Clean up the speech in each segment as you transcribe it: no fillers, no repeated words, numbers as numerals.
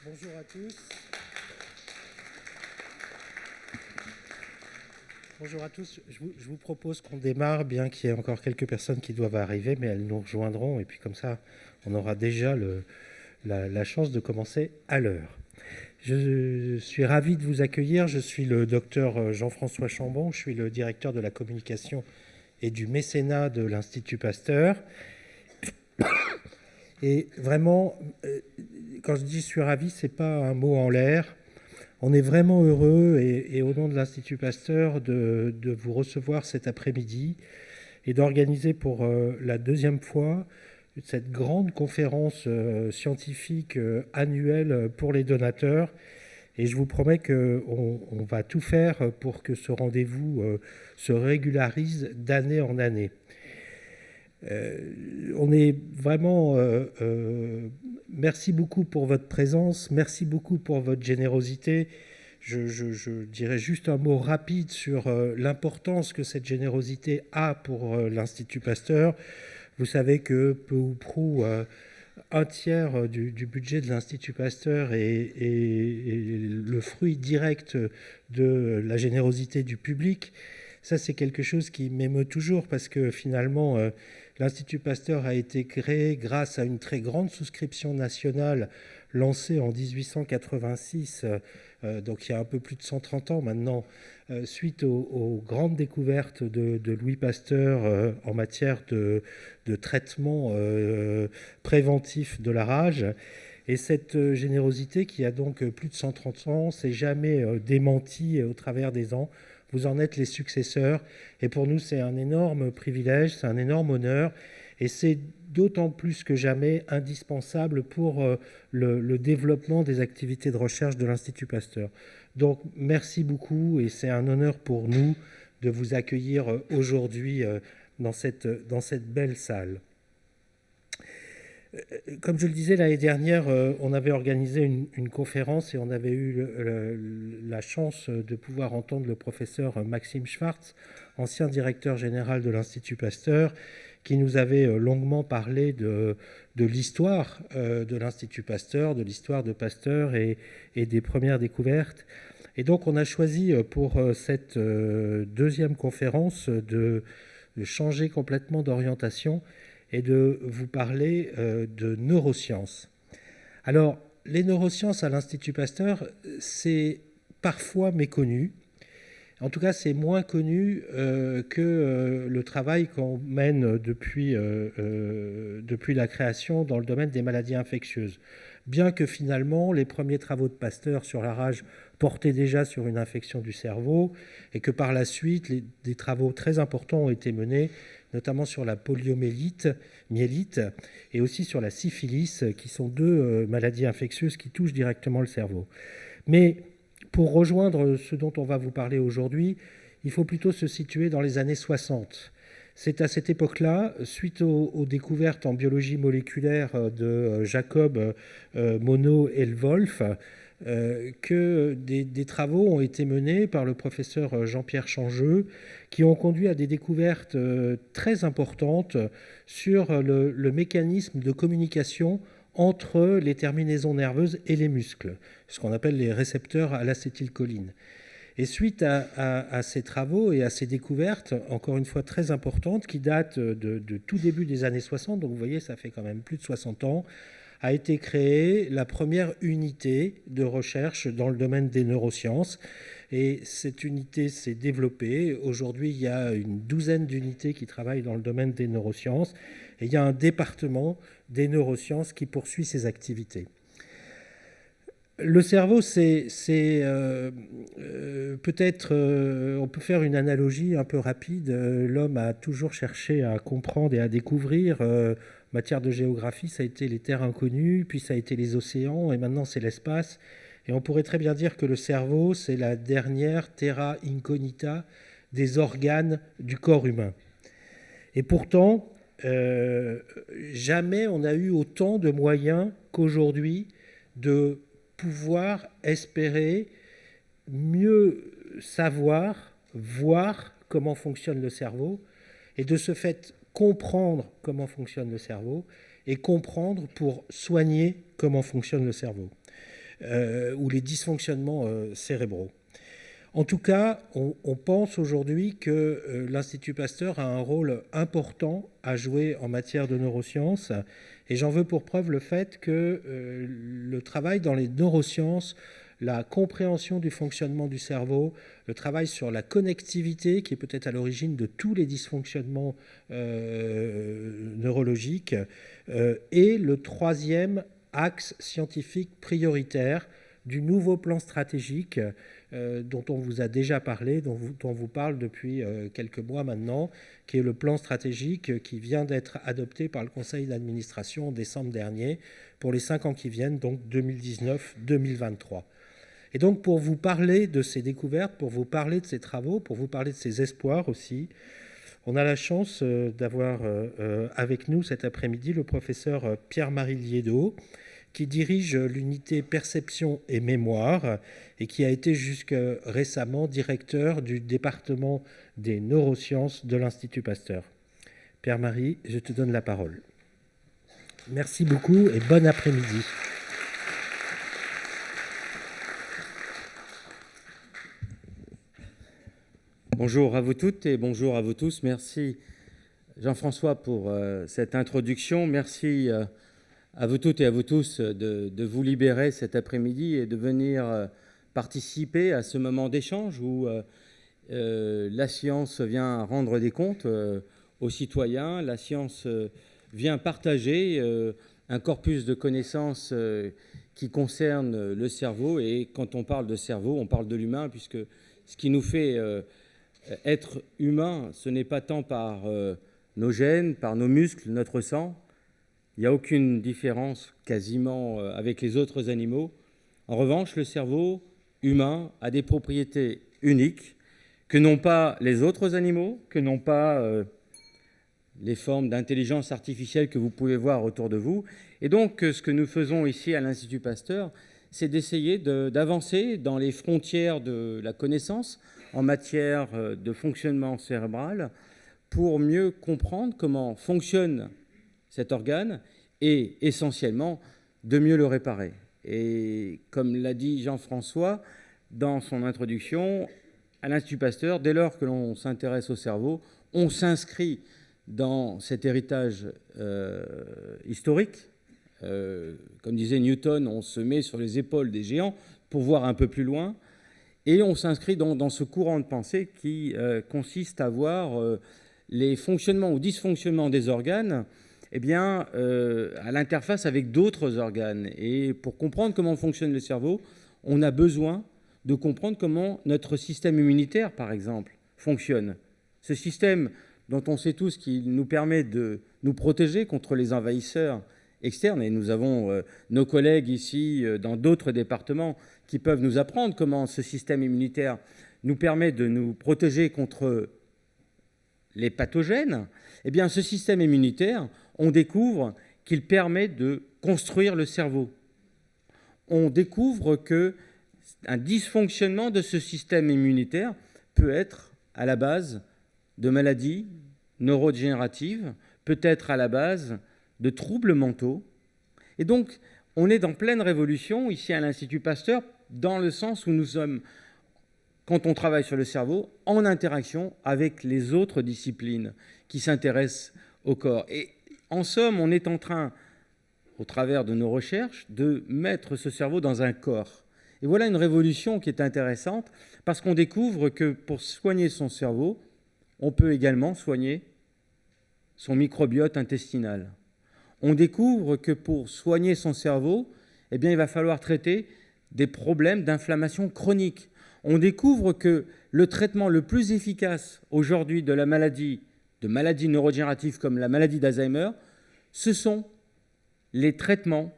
Bonjour à tous. Bonjour à tous. Je vous propose qu'on démarre, bien qu'il y ait encore quelques personnes qui doivent arriver, mais elles nous rejoindront. Et puis comme ça, on aura déjà la chance de commencer à l'heure. Je suis ravi de vous accueillir. Je suis le docteur Jean-François Chambon. Je suis le directeur de la communication et du mécénat de l'Institut Pasteur. Et vraiment, quand je dis je suis ravi, ce n'est pas un mot en l'air. On est vraiment heureux, et au nom de l'Institut Pasteur, de vous recevoir cet après-midi et d'organiser pour la deuxième fois cette grande conférence scientifique annuelle pour les donateurs. Et je vous promets qu'on va tout faire pour que ce rendez-vous se régularise d'année en année. On est vraiment... merci beaucoup pour votre présence, merci beaucoup pour votre générosité. Je dirais juste un mot rapide sur l'importance que cette générosité a pour l'Institut Pasteur. Vous savez que peu ou prou, un tiers du budget de l'Institut Pasteur est le fruit direct de la générosité du public. Ça, c'est quelque chose qui m'émeut toujours parce que finalement, l'Institut Pasteur a été créé grâce à une très grande souscription nationale lancée en 1886, donc il y a un peu plus de 130 ans maintenant, suite aux grandes découvertes de Louis Pasteur en matière de traitement préventif de la rage. Et cette générosité, qui a donc plus de 130 ans, s'est jamais démentie au travers des ans. Vous en êtes les successeurs. Et pour nous, c'est un énorme privilège, c'est un énorme honneur. Et c'est d'autant plus que jamais indispensable pour le développement des activités de recherche de l'Institut Pasteur. Donc, merci beaucoup, et c'est un honneur pour nous de vous accueillir aujourd'hui dans cette belle salle. Comme je le disais, l'année dernière, on avait organisé une conférence et on avait eu la chance de pouvoir entendre le professeur Maxime Schwartz, ancien directeur général de l'Institut Pasteur, qui nous avait longuement parlé de l'histoire de l'Institut Pasteur, de l'histoire de Pasteur et des premières découvertes. Et donc, on a choisi pour cette deuxième conférence de changer complètement d'orientation et de vous parler de neurosciences. Alors, les neurosciences à l'Institut Pasteur, c'est parfois méconnu. En tout cas, c'est moins connu que le travail qu'on mène depuis la création dans le domaine des maladies infectieuses. Bien que finalement, les premiers travaux de Pasteur sur la rage portaient déjà sur une infection du cerveau, et que par la suite, des travaux très importants ont été menés, notamment sur la poliomyélite et aussi sur la syphilis, qui sont deux maladies infectieuses qui touchent directement le cerveau. Mais pour rejoindre ce dont on va vous parler aujourd'hui, il faut plutôt se situer dans les années 60. C'est à cette époque-là, suite aux découvertes en biologie moléculaire de Jacob Monod et Wolf, que des travaux ont été menés par le professeur Jean-Pierre Changeux, qui ont conduit à des découvertes très importantes sur le mécanisme de communication entre les terminaisons nerveuses et les muscles, ce qu'on appelle les récepteurs à l'acétylcholine. Et suite à ces travaux et à ces découvertes, encore une fois très importantes, qui datent de tout début des années 60, donc vous voyez, ça fait quand même plus de 60 ans, a été créée la première unité de recherche dans le domaine des neurosciences. Et cette unité s'est développée. Aujourd'hui, il y a une douzaine d'unités qui travaillent dans le domaine des neurosciences. Et il y a un département des neurosciences qui poursuit ses activités. Le cerveau, c'est peut-être, on peut faire une analogie un peu rapide. L'homme a toujours cherché à comprendre et à découvrir. En matière de géographie, ça a été les terres inconnues, puis ça a été les océans, et maintenant c'est l'espace. Et on pourrait très bien dire que le cerveau, c'est la dernière terra incognita des organes du corps humain. Et pourtant, jamais on a eu autant de moyens qu'aujourd'hui de pouvoir espérer mieux savoir, voir comment fonctionne le cerveau, et de ce fait comprendre comment fonctionne le cerveau, et comprendre pour soigner comment fonctionne le cerveau. ou les dysfonctionnements cérébraux. En tout cas, on pense aujourd'hui que l'Institut Pasteur a un rôle important à jouer en matière de neurosciences, et j'en veux pour preuve le fait que le travail dans les neurosciences, la compréhension du fonctionnement du cerveau, le travail sur la connectivité, qui est peut-être à l'origine de tous les dysfonctionnements neurologiques, est le troisième axe scientifique prioritaire du nouveau plan stratégique dont on vous a déjà parlé, dont on vous parle depuis quelques mois maintenant, qui est le plan stratégique qui vient d'être adopté par le Conseil d'administration en décembre dernier pour les 5 ans qui viennent, donc 2019-2023. Et donc pour vous parler de ces découvertes, pour vous parler de ces travaux, pour vous parler de ces espoirs aussi, on a la chance d'avoir avec nous cet après-midi le professeur Pierre-Marie Liédot, qui dirige l'unité Perception et Mémoire et qui a été jusqu'à récemment directeur du département des neurosciences de l'Institut Pasteur. Pierre-Marie, je te donne la parole. Merci beaucoup et bon après-midi. Bonjour à vous toutes et bonjour à vous tous. Merci Jean-François pour cette introduction. Merci à vous toutes et à vous tous de vous libérer cet après-midi et de venir participer à ce moment d'échange où la science vient rendre des comptes aux citoyens, la science vient partager un corpus de connaissances qui concerne le cerveau. Et quand on parle de cerveau, on parle de l'humain, puisque ce qui nous fait être humain, ce n'est pas tant par nos gènes, par nos muscles, notre sang. Il n'y a aucune différence quasiment avec les autres animaux. En revanche, le cerveau humain a des propriétés uniques que n'ont pas les autres animaux, que n'ont pas les formes d'intelligence artificielle que vous pouvez voir autour de vous. Et donc, ce que nous faisons ici à l'Institut Pasteur, c'est d'essayer d'avancer dans les frontières de la connaissance en matière de fonctionnement cérébral pour mieux comprendre comment fonctionne cet organe et essentiellement de mieux le réparer. Et comme l'a dit Jean-François dans son introduction, à l'Institut Pasteur, dès lors que l'on s'intéresse au cerveau, on s'inscrit dans cet héritage historique. Comme disait Newton, on se met sur les épaules des géants pour voir un peu plus loin. Et on s'inscrit dans ce courant de pensée qui consiste à voir les fonctionnements ou dysfonctionnements des organes à l'interface avec d'autres organes. Et pour comprendre comment fonctionne le cerveau, on a besoin de comprendre comment notre système immunitaire, par exemple, fonctionne. Ce système dont on sait tous qu'il nous permet de nous protéger contre les envahisseurs externes, et nous avons nos collègues ici dans d'autres départements qui peuvent nous apprendre comment ce système immunitaire nous permet de nous protéger contre les pathogènes. Eh bien, ce système immunitaire, on découvre qu'il permet de construire le cerveau. On découvre qu'un dysfonctionnement de ce système immunitaire peut être à la base de maladies neurodégénératives, peut être à la base de troubles mentaux. Et donc, on est dans pleine révolution ici à l'Institut Pasteur, dans le sens où nous sommes, quand on travaille sur le cerveau, en interaction avec les autres disciplines qui s'intéressent au corps. Et en somme, on est en train, au travers de nos recherches, de mettre ce cerveau dans un corps. Et voilà une révolution qui est intéressante, parce qu'on découvre que pour soigner son cerveau, on peut également soigner son microbiote intestinal. On découvre que pour soigner son cerveau, il va falloir traiter des problèmes d'inflammation chronique. On découvre que le traitement le plus efficace aujourd'hui de maladies neurodégénératives comme la maladie d'Alzheimer, ce sont les traitements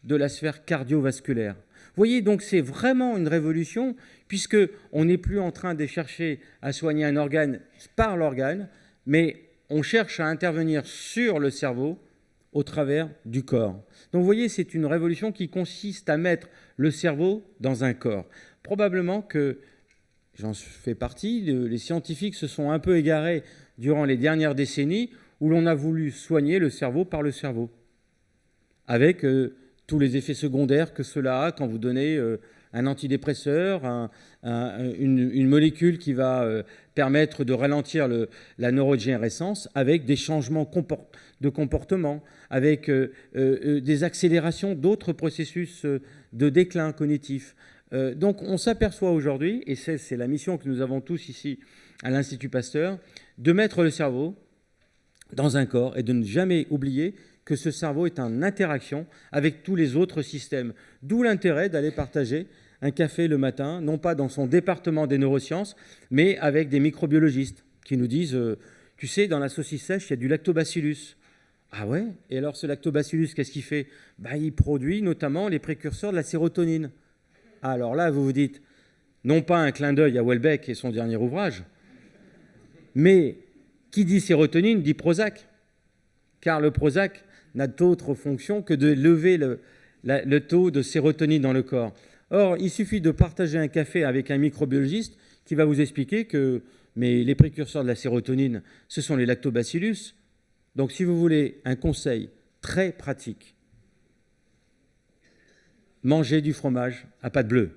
de la sphère cardiovasculaire. Vous voyez, donc c'est vraiment une révolution, puisqu'on n'est plus en train de chercher à soigner un organe par l'organe, mais on cherche à intervenir sur le cerveau au travers du corps. Donc vous voyez, c'est une révolution qui consiste à mettre le cerveau dans un corps. Probablement que, j'en fais partie, les scientifiques se sont un peu égarés durant les dernières décennies où l'on a voulu soigner le cerveau par le cerveau, avec tous les effets secondaires que cela a quand vous donnez un antidépresseur, une molécule qui va permettre de ralentir la neurodégénérescence avec des changements de comportement, avec des accélérations d'autres processus de déclin cognitif. Donc on s'aperçoit aujourd'hui, et c'est la mission que nous avons tous ici à l'Institut Pasteur, de mettre le cerveau dans un corps et de ne jamais oublier que ce cerveau est en interaction avec tous les autres systèmes. D'où l'intérêt d'aller partager un café le matin, non pas dans son département des neurosciences, mais avec des microbiologistes qui nous disent tu sais, dans la saucisse sèche, il y a du lactobacillus. Ah ouais? Et alors ce lactobacillus, qu'est-ce qu'il fait? Il produit notamment les précurseurs de la sérotonine. Alors là, vous vous dites, non pas un clin d'œil à Houellebecq et son dernier ouvrage, mais qui dit sérotonine dit Prozac, car le Prozac n'a d'autre fonction que de lever le taux de sérotonine dans le corps. Or, il suffit de partager un café avec un microbiologiste qui va vous expliquer que les précurseurs de la sérotonine, ce sont les lactobacillus. Donc, si vous voulez un conseil très pratique, mangez du fromage à pâte bleue.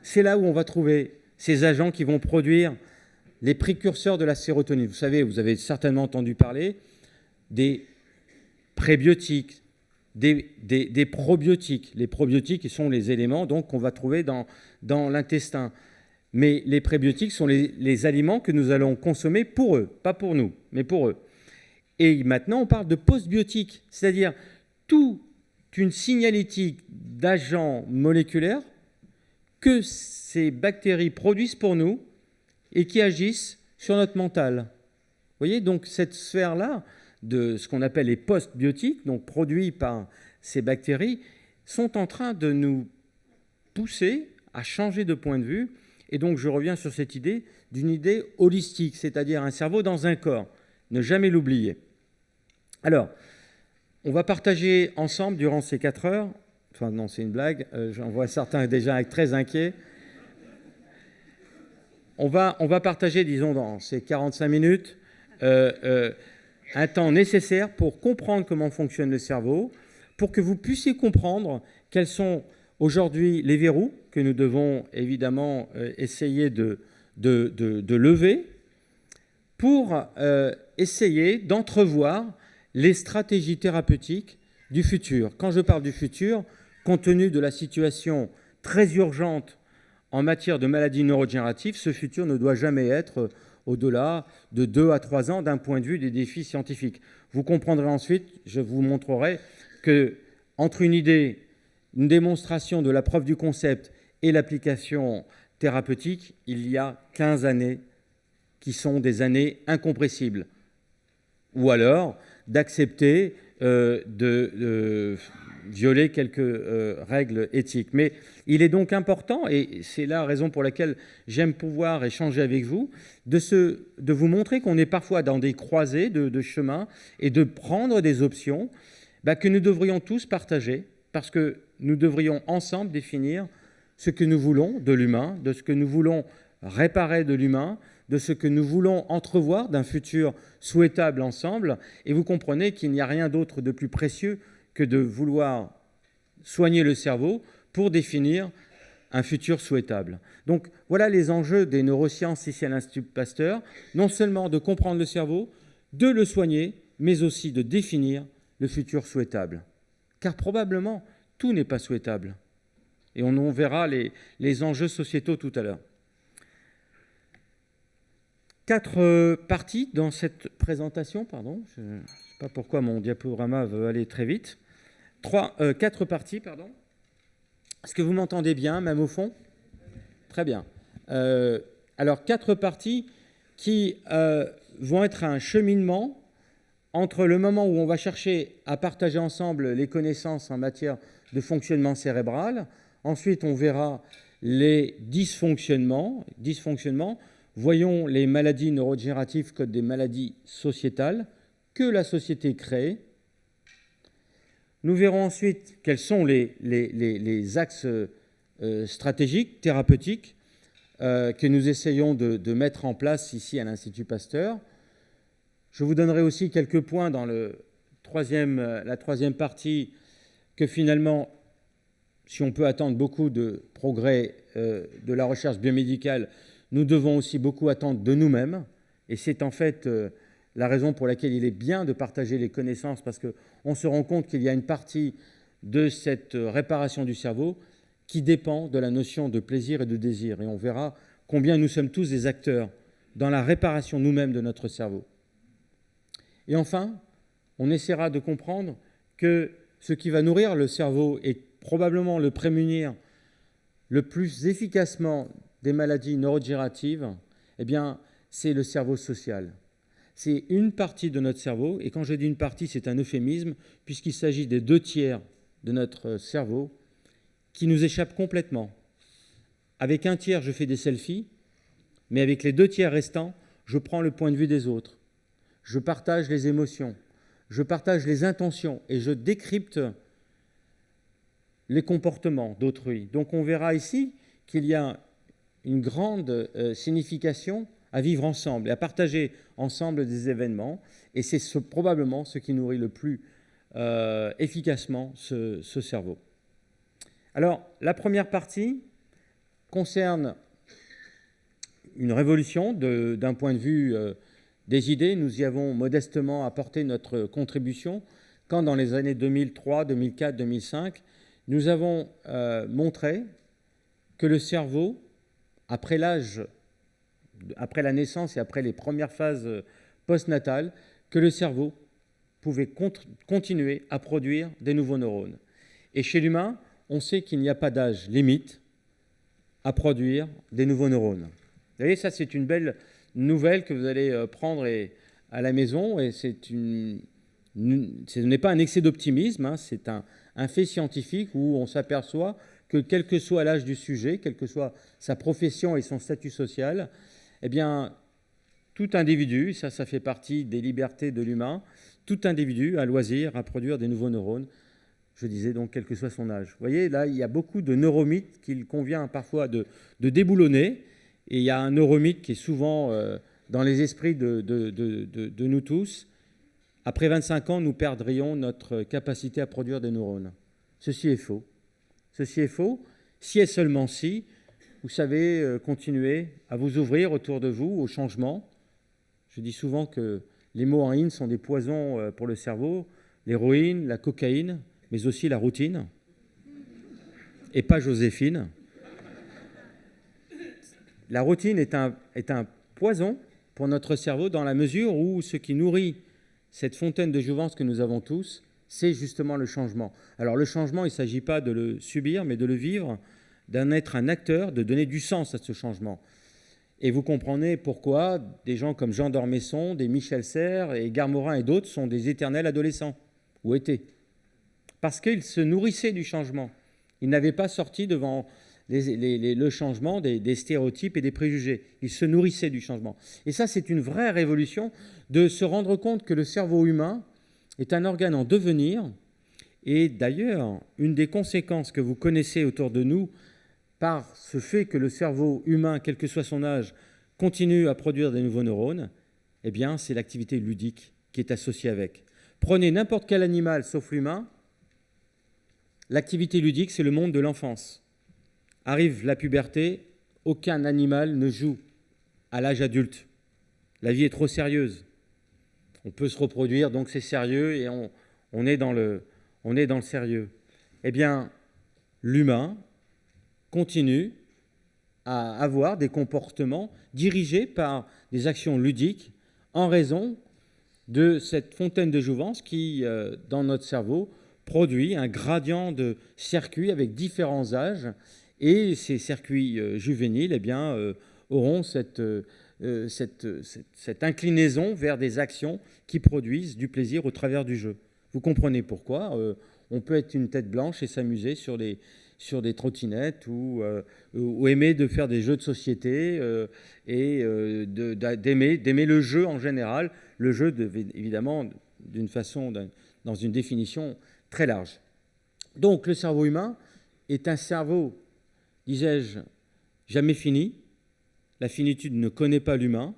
C'est là où on va trouver ces agents qui vont produire les précurseurs de la sérotonine. Vous savez, vous avez certainement entendu parler des prébiotiques, des probiotiques. Les probiotiques sont les éléments donc, qu'on va trouver dans l'intestin. Mais les prébiotiques sont les aliments que nous allons consommer pour eux, pas pour nous, mais pour eux. Et maintenant, on parle de postbiotiques, c'est-à-dire toute une signalétique d'agents moléculaires que ces bactéries produisent pour nous et qui agissent sur notre mental. Vous voyez, donc cette sphère-là, de ce qu'on appelle les postbiotiques, donc produits par ces bactéries, sont en train de nous pousser à changer de point de vue. Et donc je reviens sur cette idée d'une idée holistique, c'est-à-dire un cerveau dans un corps. Ne jamais l'oublier. Alors, on va partager ensemble durant ces 4 heures, enfin non, c'est une blague, j'en vois certains déjà très inquiets. On va partager, disons, dans ces 45 minutes, un temps nécessaire pour comprendre comment fonctionne le cerveau, pour que vous puissiez comprendre quels sont aujourd'hui les verrous que nous devons évidemment essayer de lever pour essayer d'entrevoir les stratégies thérapeutiques du futur. Quand je parle du futur, compte tenu de la situation très urgente en matière de maladies neurodégénératives, ce futur ne doit jamais être au-delà de 2 à 3 ans d'un point de vue des défis scientifiques. Vous comprendrez ensuite, je vous montrerai qu'entre une idée, une démonstration de la preuve du concept et l'application thérapeutique, il y a 15 années qui sont des années incompressibles. Ou alors d'accepter de violer quelques règles éthiques. Mais il est donc important, et c'est la raison pour laquelle j'aime pouvoir échanger avec vous, de vous montrer qu'on est parfois dans des croisées de chemins et de prendre des options que nous devrions tous partager, parce que nous devrions ensemble définir ce que nous voulons de l'humain, de ce que nous voulons réparer de l'humain, de ce que nous voulons entrevoir d'un futur souhaitable ensemble. Et vous comprenez qu'il n'y a rien d'autre de plus précieux que de vouloir soigner le cerveau pour définir un futur souhaitable. Donc voilà les enjeux des neurosciences ici à l'Institut Pasteur, non seulement de comprendre le cerveau, de le soigner, mais aussi de définir le futur souhaitable. Car probablement, tout n'est pas souhaitable. Et on verra les enjeux sociétaux tout à l'heure. 4 parties dans cette présentation, pardon. Je ne sais pas pourquoi mon diaporama veut aller très vite. 4 parties, pardon. Est-ce que vous m'entendez bien, même au fond? Très bien. Alors, 4 parties qui vont être un cheminement entre le moment où on va chercher à partager ensemble les connaissances en matière de fonctionnement cérébral. Ensuite, on verra les dysfonctionnements. Voyons les maladies neurodégénératives comme des maladies sociétales que la société crée. Nous verrons ensuite quels sont les axes stratégiques, thérapeutiques que nous essayons de mettre en place ici à l'Institut Pasteur. Je vous donnerai aussi quelques points dans la troisième partie que finalement, si on peut attendre beaucoup de progrès de la recherche biomédicale, nous devons aussi beaucoup attendre de nous-mêmes. Et c'est en fait la raison pour laquelle il est bien de partager les connaissances, parce qu'on se rend compte qu'il y a une partie de cette réparation du cerveau qui dépend de la notion de plaisir et de désir. Et on verra combien nous sommes tous des acteurs dans la réparation nous-mêmes de notre cerveau. Et enfin, on essaiera de comprendre que ce qui va nourrir le cerveau et probablement le prémunir le plus efficacement des maladies neurodégénératives, eh bien, c'est le cerveau social. C'est une partie de notre cerveau, et quand je dis une partie, c'est un euphémisme, puisqu'il s'agit des 2/3 de notre cerveau qui nous échappent complètement. Avec 1/3, je fais des selfies, mais avec les 2/3 restants, je prends le point de vue des autres. Je partage les émotions, je partage les intentions et je décrypte les comportements d'autrui. Donc on verra ici qu'il y a une grande signification à vivre ensemble et à partager ensemble des événements. Et c'est probablement ce qui nourrit le plus efficacement ce cerveau. Alors, la première partie concerne une révolution d'un point de vue des idées. Nous y avons modestement apporté notre contribution quand, dans les années 2003, 2004, 2005, nous avons montré que le cerveau, après la naissance et après les premières phases postnatales, que le cerveau pouvait continuer à produire des nouveaux neurones. Et chez l'humain, on sait qu'il n'y a pas d'âge limite à produire des nouveaux neurones. Vous voyez, ça c'est une belle nouvelle que vous allez prendre à la maison, et ce n'est pas un excès d'optimisme, hein, c'est un fait scientifique où on s'aperçoit que quel que soit l'âge du sujet, quelle que soit sa profession et son statut social, eh bien, tout individu, ça fait partie des libertés de l'humain, tout individu a loisir à produire des nouveaux neurones, je disais donc quel que soit son âge. Vous voyez, là, il y a beaucoup de neuromythes qu'il convient parfois de déboulonner, et il y a un neuromythe qui est souvent dans les esprits de nous tous. Après 25 ans, nous perdrions notre capacité à produire des neurones. Ceci est faux. Ceci est faux, si et seulement si vous savez continuer à vous ouvrir autour de vous au changement. Je dis souvent que les mots en in sont des poisons pour le cerveau, l'héroïne, la cocaïne, mais aussi la routine, et pas Joséphine. La routine est un poison pour notre cerveau dans la mesure où ce qui nourrit cette fontaine de jouvence que nous avons tous, c'est justement le changement. Alors le changement, il ne s'agit pas de le subir, mais de le vivre, d'en être un acteur, de donner du sens à ce changement. Et vous comprenez pourquoi des gens comme Jean d'Ormesson, des Michel Serres et Edgar Morin et d'autres sont des éternels adolescents, ou étaient. Parce qu'ils se nourrissaient du changement. Ils n'avaient pas sorti devant le changement des stéréotypes et des préjugés. Ils se nourrissaient du changement. Et ça, c'est une vraie révolution de se rendre compte que le cerveau humain est un organe en devenir. Et d'ailleurs, une des conséquences que vous connaissez autour de nous, par ce fait que le cerveau humain, quel que soit son âge, continue à produire des nouveaux neurones, eh bien, c'est l'activité ludique qui est associée avec. Prenez n'importe quel animal sauf l'humain, l'activité ludique, c'est le monde de l'enfance. Arrive la puberté, aucun animal ne joue à l'âge adulte. La vie est trop sérieuse. On peut se reproduire, donc c'est sérieux, et on est dans le sérieux. Eh bien, l'humain continue à avoir des comportements dirigés par des actions ludiques en raison de cette fontaine de jouvence qui, dans notre cerveau, produit un gradient de circuits avec différents âges. Et ces circuits juvéniles eh bien, auront cette inclinaison vers des actions qui produisent du plaisir au travers du jeu. Vous comprenez pourquoi on peut être une tête blanche et s'amuser sur des trottinettes ou aimer de faire des jeux de société et d'aimer le jeu en général. Le jeu, évidemment, dans une définition très large. Donc, le cerveau humain est un cerveau, disais-je, jamais fini. La finitude ne connaît pas l'humain.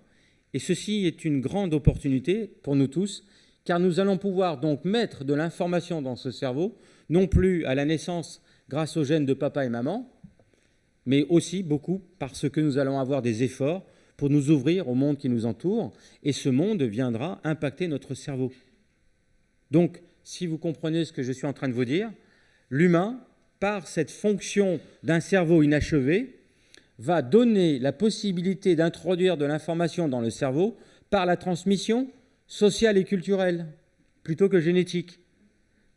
Et ceci est une grande opportunité pour nous tous car nous allons pouvoir donc mettre de l'information dans ce cerveau, non plus à la naissance grâce aux gènes de papa et maman, mais aussi beaucoup parce que nous allons avoir des efforts pour nous ouvrir au monde qui nous entoure, et ce monde viendra impacter notre cerveau. Donc, si vous comprenez ce que je suis en train de vous dire, l'humain, par cette fonction d'un cerveau inachevé, va donner la possibilité d'introduire de l'information dans le cerveau par la transmission sociale et culturelle, plutôt que génétique.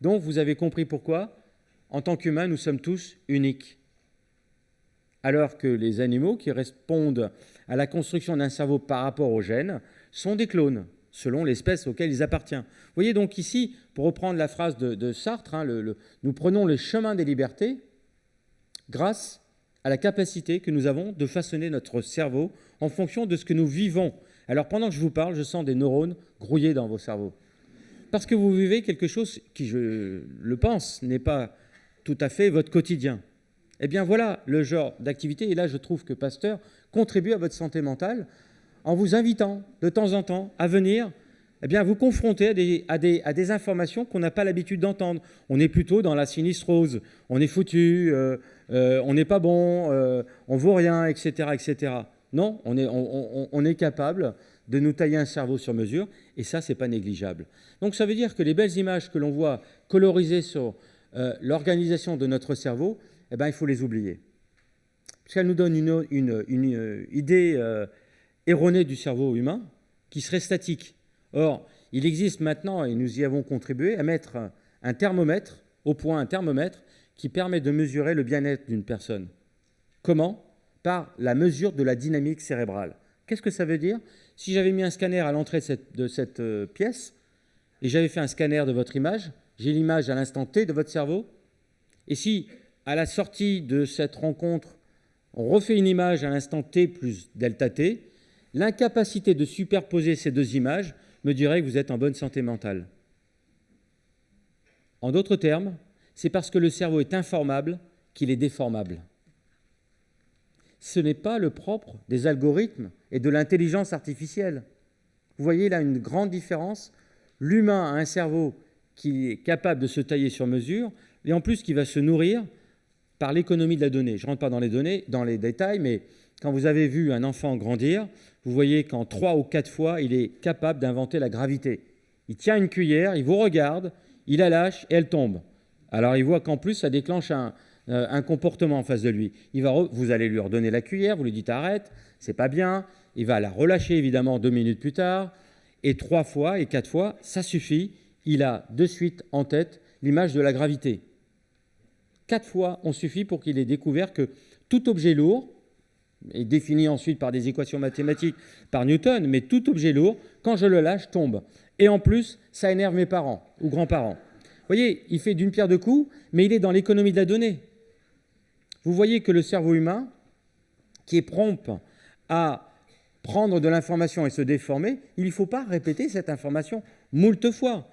Donc, vous avez compris pourquoi, en tant qu'humains, nous sommes tous uniques. Alors que les animaux qui répondent à la construction d'un cerveau par rapport aux gènes sont des clones, selon l'espèce auquel ils appartiennent. Vous voyez donc ici, pour reprendre la phrase de Sartre, nous prenons le chemin des libertés grâce à la capacité que nous avons de façonner notre cerveau en fonction de ce que nous vivons. Alors pendant que je vous parle, je sens des neurones grouiller dans vos cerveaux. Parce que vous vivez quelque chose qui, je le pense, n'est pas tout à fait votre quotidien. Eh bien voilà le genre d'activité, et là je trouve que Pasteur contribue à votre santé mentale en vous invitant de temps en temps à venir vous confronter à des informations qu'on n'a pas l'habitude d'entendre. On est plutôt dans la sinistrose, on est foutu, on n'est pas bon, on vaut rien, etc. etc. Non, on est capable de nous tailler un cerveau sur mesure, et ça, c'est pas négligeable. Donc ça veut dire que les belles images que l'on voit colorisées sur l'organisation de notre cerveau, il faut les oublier. Parce qu'elles nous donnent une idée erronée du cerveau humain qui serait statique. Or, il existe maintenant, et nous y avons contribué, à mettre un thermomètre, au point un thermomètre, qui permet de mesurer le bien-être d'une personne. Comment ? Par la mesure de la dynamique cérébrale. Qu'est-ce que ça veut dire ? Si j'avais mis un scanner à l'entrée de cette pièce, et j'avais fait un scanner de votre image, j'ai l'image à l'instant T de votre cerveau, et si, à la sortie de cette rencontre, on refait une image à l'instant T plus delta T, l'incapacité de superposer ces deux images me dirait que vous êtes en bonne santé mentale. En d'autres termes, c'est parce que le cerveau est informable qu'il est déformable. Ce n'est pas le propre des algorithmes et de l'intelligence artificielle. Vous voyez là une grande différence. L'humain a un cerveau qui est capable de se tailler sur mesure et en plus qui va se nourrir par l'économie de la donnée. Je ne rentre pas dans les détails, mais quand vous avez vu un enfant grandir, vous voyez qu'en 3 ou 4 fois, il est capable d'inventer la gravité. Il tient une cuillère, il vous regarde, il la lâche et elle tombe. Alors il voit qu'en plus, ça déclenche un comportement en face de lui. Vous allez lui redonner la cuillère, vous lui dites arrête, c'est pas bien. Il va la relâcher évidemment 2 minutes plus tard. Et 3 fois et 4 fois, ça suffit. Il a de suite en tête l'image de la gravité. 4 fois, on suffit pour qu'il ait découvert que tout objet lourd, est défini ensuite par des équations mathématiques par Newton, mais tout objet lourd, quand je le lâche, tombe. Et en plus, ça énerve mes parents ou grands-parents. Vous voyez, il fait d'une pierre deux coups, mais il est dans l'économie de la donnée. Vous voyez que le cerveau humain, qui est prompt à prendre de l'information et se déformer, il ne faut pas répéter cette information moult fois.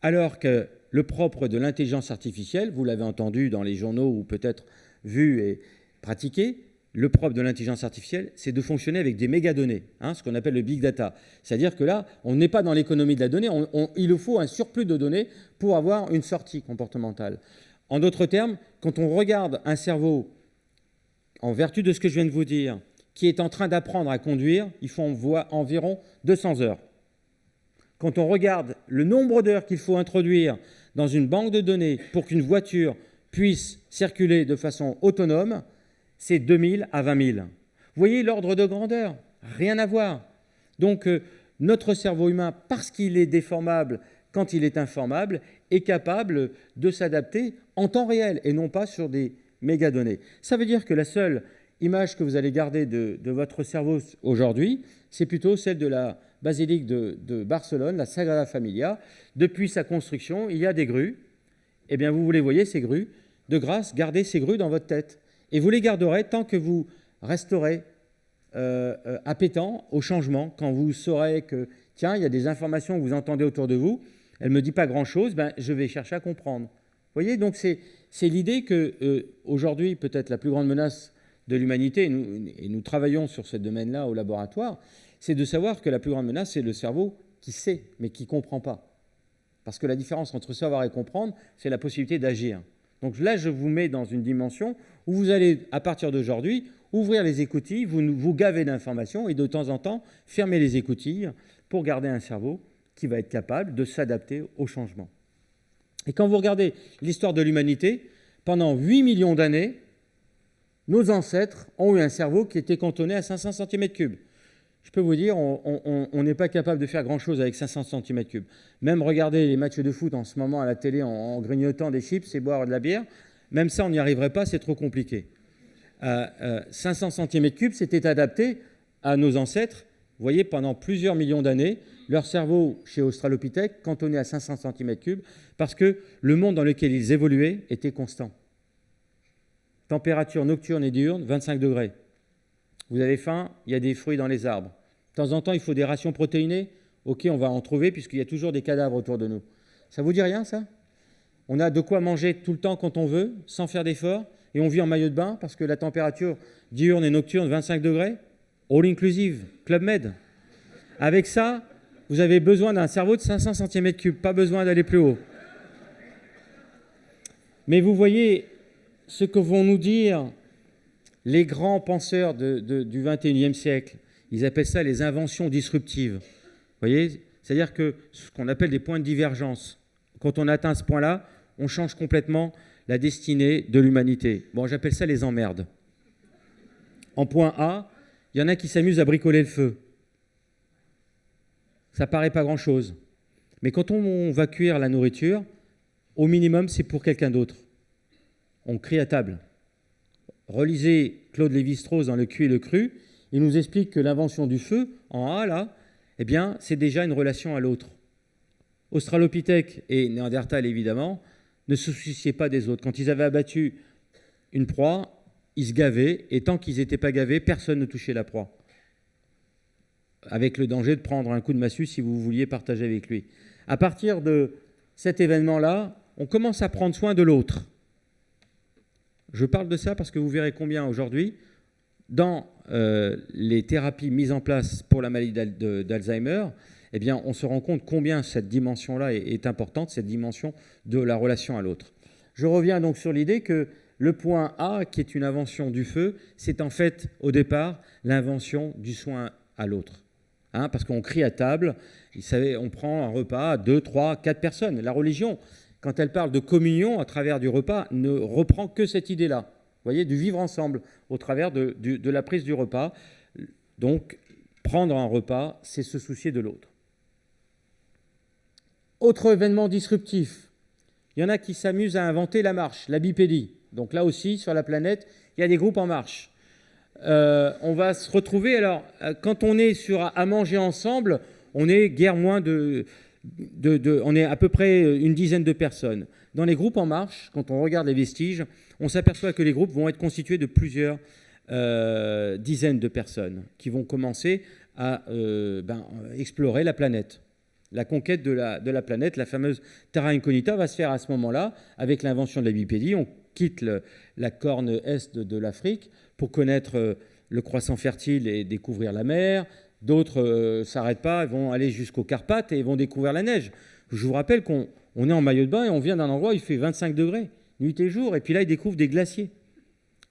Alors que le propre de l'intelligence artificielle, vous l'avez entendu dans les journaux ou peut-être vu et pratiqué, le propre de l'intelligence artificielle, c'est de fonctionner avec des mégadonnées, ce qu'on appelle le big data. C'est-à-dire que là, on n'est pas dans l'économie de la donnée, il faut un surplus de données pour avoir une sortie comportementale. En d'autres termes, quand on regarde un cerveau, en vertu de ce que je viens de vous dire, qui est en train d'apprendre à conduire, il faut environ 200 heures. Quand on regarde le nombre d'heures qu'il faut introduire dans une banque de données pour qu'une voiture puisse circuler de façon autonome, c'est 2000 à 20 000. Vous voyez l'ordre de grandeur ? Rien à voir. Donc, notre cerveau humain, parce qu'il est déformable quand il est informable, est capable de s'adapter en temps réel et non pas sur des mégadonnées. Ça veut dire que la seule image que vous allez garder de votre cerveau aujourd'hui, c'est plutôt celle de la basilique de Barcelone, la Sagrada Familia. Depuis sa construction, il y a des grues. Eh bien, vous les voyez, ces grues. De grâce, gardez ces grues dans votre tête. Et vous les garderez tant que vous resterez appétant au changement, quand vous saurez que, tiens, il y a des informations que vous entendez autour de vous, elle ne me dit pas grand-chose, je vais chercher à comprendre. Vous voyez, donc c'est l'idée qu'aujourd'hui, peut-être la plus grande menace de l'humanité, et nous travaillons sur ce domaine-là au laboratoire, c'est de savoir que la plus grande menace, c'est le cerveau qui sait, mais qui ne comprend pas. Parce que la différence entre savoir et comprendre, c'est la possibilité d'agir. Donc là, je vous mets dans une dimension où vous allez, à partir d'aujourd'hui, ouvrir les écoutilles, vous gaver d'informations et de temps en temps, fermer les écoutilles pour garder un cerveau qui va être capable de s'adapter au changement. Et quand vous regardez l'histoire de l'humanité, pendant 8 millions d'années, nos ancêtres ont eu un cerveau qui était cantonné à 500 cm3. Je peux vous dire, on n'est pas capable de faire grand-chose avec 500 cm3. Même regarder les matchs de foot en ce moment à la télé en grignotant des chips et boire de la bière, même ça, on n'y arriverait pas, c'est trop compliqué. 500 cm3, c'était adapté à nos ancêtres. Vous voyez, pendant plusieurs millions d'années, leur cerveau, chez Australopithèque, cantonné à 500 cm3, parce que le monde dans lequel ils évoluaient était constant. Température nocturne et diurne, 25 degrés. Vous avez faim, il y a des fruits dans les arbres. De temps en temps, il faut des rations protéinées. OK, on va en trouver puisqu'il y a toujours des cadavres autour de nous. Ça vous dit rien, ça? On a de quoi manger tout le temps quand on veut, sans faire d'efforts, et on vit en maillot de bain parce que la température diurne et nocturne, 25 degrés. All inclusive, Club Med. Avec ça, vous avez besoin d'un cerveau de 500 cm3, pas besoin d'aller plus haut. Mais vous voyez ce que vont nous dire les grands penseurs du XXIe siècle. Ils appellent ça les inventions disruptives. Vous voyez, c'est-à-dire que ce qu'on appelle des points de divergence. Quand on atteint ce point-là, on change complètement la destinée de l'humanité. Bon, j'appelle ça les emmerdes. En point A, il y en a qui s'amusent à bricoler le feu. Ça paraît pas grand-chose. Mais quand on va cuire la nourriture, au minimum, c'est pour quelqu'un d'autre. On crie à table. Relisez Claude Lévi-Strauss dans Le Cuit et le Cru. Il nous explique que l'invention du feu, en A, là, eh bien, c'est déjà une relation à l'autre. Australopithèque et Néandertal, évidemment, ne se souciaient pas des autres. Quand ils avaient abattu une proie, ils se gavaient, et tant qu'ils n'étaient pas gavés, personne ne touchait la proie. Avec le danger de prendre un coup de massue si vous vouliez partager avec lui. À partir de cet événement-là, on commence à prendre soin de l'autre. Je parle de ça parce que vous verrez combien aujourd'hui, dans les thérapies mises en place pour la maladie d'Alzheimer, eh bien, on se rend compte combien cette dimension-là est importante, cette dimension de la relation à l'autre. Je reviens donc sur l'idée que le point A, qui est une invention du feu, c'est en fait, au départ, l'invention du soin à l'autre. Hein, parce qu'on crie à table, on prend un repas à 2, 3, 4 personnes. La religion, quand elle parle de communion à travers du repas, ne reprend que cette idée-là. Vous voyez, du vivre ensemble au travers de la prise du repas. Donc, prendre un repas, c'est se soucier de l'autre. Autre événement disruptif, il y en a qui s'amusent à inventer la marche, la bipédie. Donc là aussi, sur la planète, il y a des groupes en marche. On va se retrouver, alors, quand on est à manger ensemble, on est guère moins on est à peu près une dizaine de personnes. Dans les groupes en marche, quand on regarde les vestiges, on s'aperçoit que les groupes vont être constitués de plusieurs dizaines de personnes qui vont commencer à explorer la planète. La conquête de la planète, la fameuse Terra Incognita, va se faire à ce moment-là avec l'invention de la bipédie. On quitte la corne est de l'Afrique pour connaître le croissant fertile et découvrir la mer. D'autres ne s'arrêtent pas, ils vont aller jusqu'aux Carpates et ils vont découvrir la neige. Je vous rappelle qu'on est en maillot de bain et on vient d'un endroit où il fait 25 degrés, nuit et jour, et puis là, ils découvrent des glaciers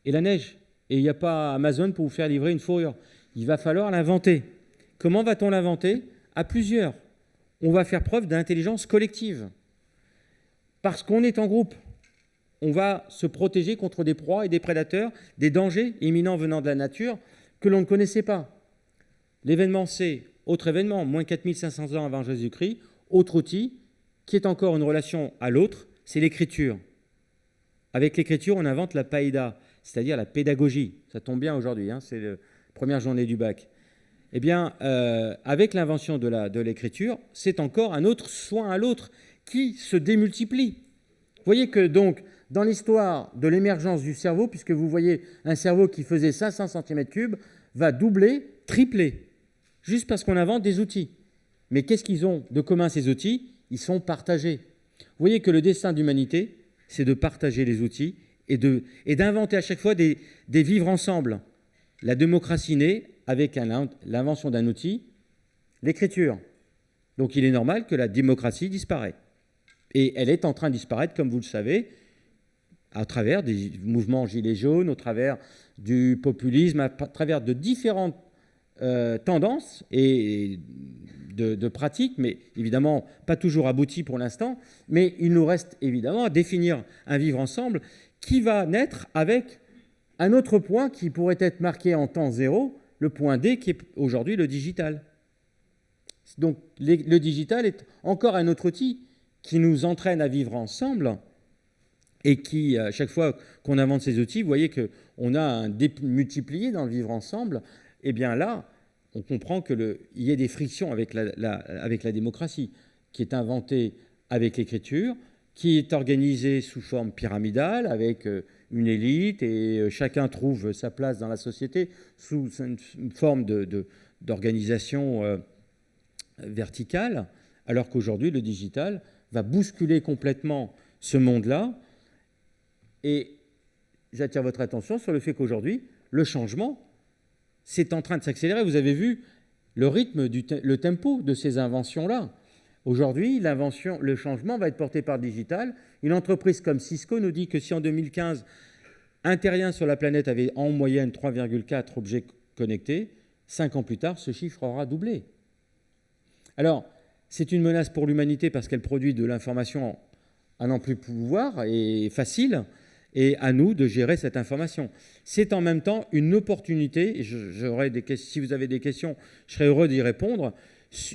et la neige. Et il n'y a pas Amazon pour vous faire livrer une fourrure. Il va falloir l'inventer. Comment va-t-on l'inventer? À plusieurs. On va faire preuve d'intelligence collective. Parce qu'on est en groupe. On va se protéger contre des proies et des prédateurs, des dangers imminents venant de la nature que l'on ne connaissait pas. L'événement C, autre événement, moins 4500 ans avant Jésus-Christ, autre outil qui est encore une relation à l'autre, c'est l'écriture. Avec l'écriture, on invente la païda, c'est-à-dire la pédagogie. Ça tombe bien aujourd'hui, hein, c'est la première journée du bac. Eh bien, avec l'invention de l'écriture, c'est encore un autre soin à l'autre qui se démultiplie. Vous voyez que donc, dans l'histoire de l'émergence du cerveau, puisque vous voyez un cerveau qui faisait 500 cm3, va doubler, tripler, juste parce qu'on invente des outils. Mais qu'est-ce qu'ils ont de commun, ces outils? Ils sont partagés. Vous voyez que le destin de l'humanité, c'est de partager les outils et d'inventer à chaque fois des vivre ensemble. La démocratie naît avec l'invention d'un outil, l'écriture. Donc il est normal que la démocratie disparaisse. Et elle est en train de disparaître, comme vous le savez, à travers des mouvements gilets jaunes, au travers du populisme, à travers de différentes tendances et de pratiques, mais évidemment pas toujours abouties pour l'instant. Mais il nous reste évidemment à définir un vivre ensemble qui va naître avec un autre point qui pourrait être marqué en temps zéro, le point D, qui est aujourd'hui le digital. Donc le digital est encore un autre outil qui nous entraîne à vivre ensemble et qui, à chaque fois qu'on invente ces outils, vous voyez qu'on a un démultiplié dans le vivre ensemble. Et bien là, on comprend qu'il y a des frictions avec la démocratie, qui est inventée avec l'écriture, qui est organisée sous forme pyramidale, avec une élite, et chacun trouve sa place dans la société sous une forme d'organisation verticale, alors qu'aujourd'hui, le digital va bousculer complètement ce monde-là. Et j'attire votre attention sur le fait qu'aujourd'hui, le changement, c'est en train de s'accélérer. Vous avez vu le rythme, le tempo de ces inventions-là. Aujourd'hui, le changement va être porté par le digital. Une entreprise comme Cisco nous dit que si en 2015, un terrien sur la planète avait en moyenne 3,4 objets connectés, 5 ans plus tard, ce chiffre aura doublé. Alors, c'est une menace pour l'humanité parce qu'elle produit de l'information à n'en plus pouvoir et facile, et à nous de gérer cette information. C'est en même temps une opportunité, et si vous avez des questions, je serais heureux d'y répondre,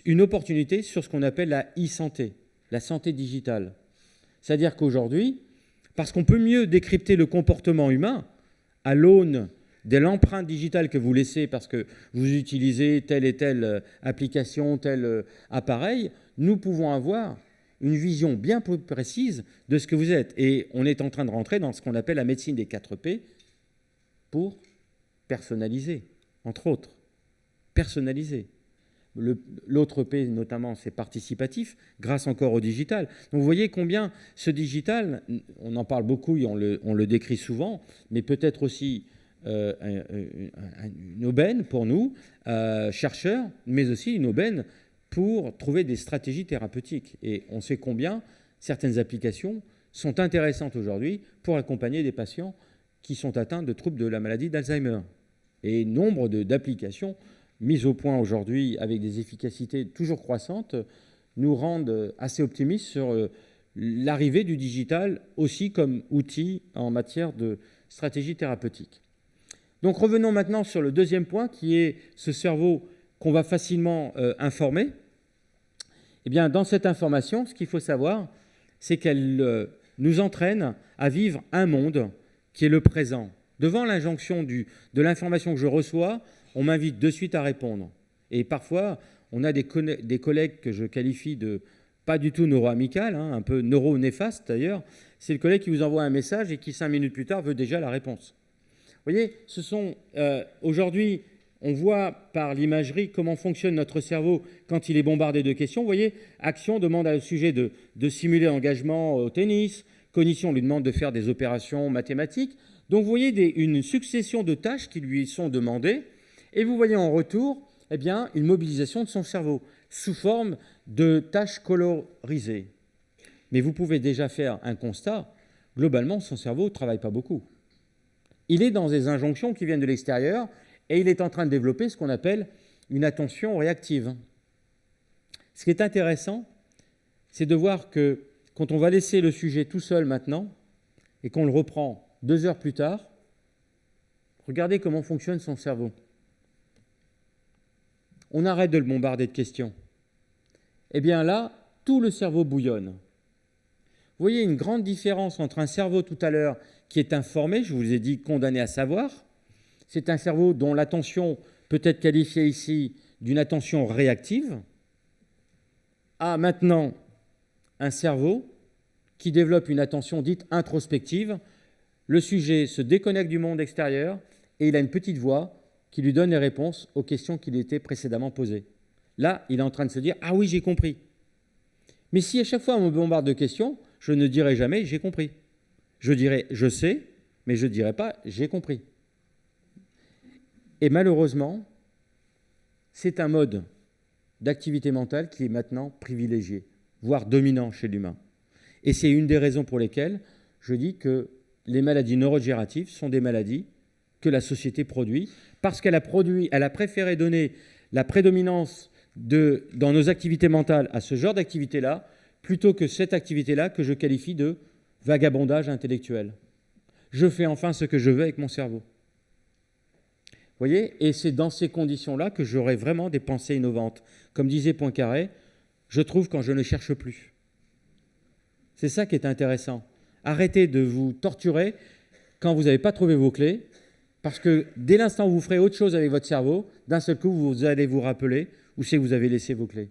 une opportunité sur ce qu'on appelle la e-santé, la santé digitale. C'est-à-dire qu'aujourd'hui, parce qu'on peut mieux décrypter le comportement humain à l'aune de l'empreinte digitale que vous laissez parce que vous utilisez telle et telle application, tel appareil, nous pouvons avoir une vision bien plus précise de ce que vous êtes. Et on est en train de rentrer dans ce qu'on appelle la médecine des 4 P pour personnaliser, entre autres. Personnaliser. L'autre P, notamment, c'est participatif, grâce encore au digital. Donc vous voyez combien ce digital, on en parle beaucoup et on le décrit souvent, mais peut-être aussi une aubaine pour nous, chercheurs, mais aussi une aubaine pour trouver des stratégies thérapeutiques. Et on sait combien certaines applications sont intéressantes aujourd'hui pour accompagner des patients qui sont atteints de troubles de la maladie d'Alzheimer. Et nombre d'applications mises au point aujourd'hui avec des efficacités toujours croissantes nous rendent assez optimistes sur l'arrivée du digital aussi comme outil en matière de stratégie thérapeutique. Donc revenons maintenant sur le deuxième point qui est ce cerveau qu'on va facilement informer. Eh bien, dans cette information, ce qu'il faut savoir, c'est qu'elle nous entraîne à vivre un monde qui est le présent. Devant l'injonction de l'information que je reçois, on m'invite de suite à répondre. Et parfois, on a des collègues que je qualifie de pas du tout neuro-amical, un peu neuro-néfaste d'ailleurs. C'est le collègue qui vous envoie un message et qui, 5 minutes plus tard, veut déjà la réponse. Vous voyez, aujourd'hui, on voit par l'imagerie comment fonctionne notre cerveau quand il est bombardé de questions. Vous voyez, Action demande au sujet de simuler l'engagement au tennis. Cognition lui demande de faire des opérations mathématiques. Donc vous voyez une succession de tâches qui lui sont demandées. Et vous voyez en retour eh bien, une mobilisation de son cerveau sous forme de tâches colorisées. Mais vous pouvez déjà faire un constat. Globalement, son cerveau ne travaille pas beaucoup. Il est dans des injonctions qui viennent de l'extérieur et il est en train de développer ce qu'on appelle une attention réactive. Ce qui est intéressant, c'est de voir que quand on va laisser le sujet tout seul maintenant et qu'on le reprend 2 heures plus tard, regardez comment fonctionne son cerveau. On arrête de le bombarder de questions. Eh bien là, tout le cerveau bouillonne. Vous voyez une grande différence entre un cerveau tout à l'heure qui est informé, je vous ai dit condamné à savoir, c'est un cerveau dont l'attention peut être qualifiée ici d'une attention réactive, à maintenant un cerveau qui développe une attention dite introspective. Le sujet se déconnecte du monde extérieur et il a une petite voix qui lui donne les réponses aux questions qui lui étaient précédemment posées. Là, il est en train de se dire « Ah oui, j'ai compris ». Mais si à chaque fois on me bombarde de questions, je ne dirai jamais « j'ai compris ». Je dirai « je sais », mais je ne dirai pas « j'ai compris ». Et malheureusement, c'est un mode d'activité mentale qui est maintenant privilégié, voire dominant chez l'humain. Et c'est une des raisons pour lesquelles je dis que les maladies neurodégénératives sont des maladies que la société produit, parce qu'elle a préféré donner la prédominance dans nos activités mentales à ce genre d'activité-là, plutôt que cette activité-là que je qualifie de vagabondage intellectuel. Je fais enfin ce que je veux avec mon cerveau. Vous voyez ? Et c'est dans ces conditions-là que j'aurai vraiment des pensées innovantes. Comme disait Poincaré, je trouve quand je ne cherche plus. C'est ça qui est intéressant. Arrêtez de vous torturer quand vous n'avez pas trouvé vos clés, parce que dès l'instant où vous ferez autre chose avec votre cerveau, d'un seul coup, vous allez vous rappeler où c'est que vous avez laissé vos clés.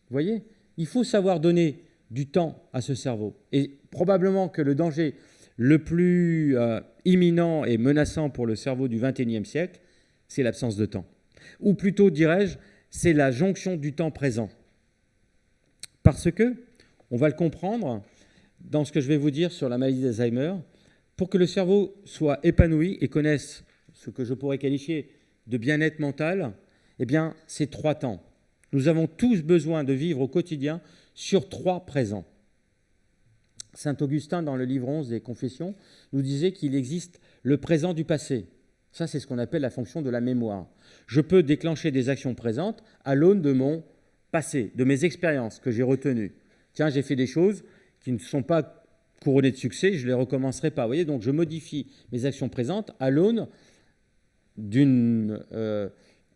Vous voyez ? Il faut savoir donner du temps à ce cerveau. Et probablement que le danger le plus imminent et menaçant pour le cerveau du XXIe siècle, c'est l'absence de temps. Ou plutôt, dirais-je, c'est la jonction du temps présent. Parce que, on va le comprendre dans ce que je vais vous dire sur la maladie d'Alzheimer, pour que le cerveau soit épanoui et connaisse ce que je pourrais qualifier de bien-être mental, eh bien, c'est 3 temps. Nous avons tous besoin de vivre au quotidien sur 3 présents. Saint Augustin, dans le livre 11 des Confessions, nous disait qu'il existe le présent du passé. Ça, c'est ce qu'on appelle la fonction de la mémoire. Je peux déclencher des actions présentes à l'aune de mon passé, de mes expériences que j'ai retenues. Tiens, j'ai fait des choses qui ne sont pas couronnées de succès, je ne les recommencerai pas. Vous voyez, donc je modifie mes actions présentes à l'aune d'une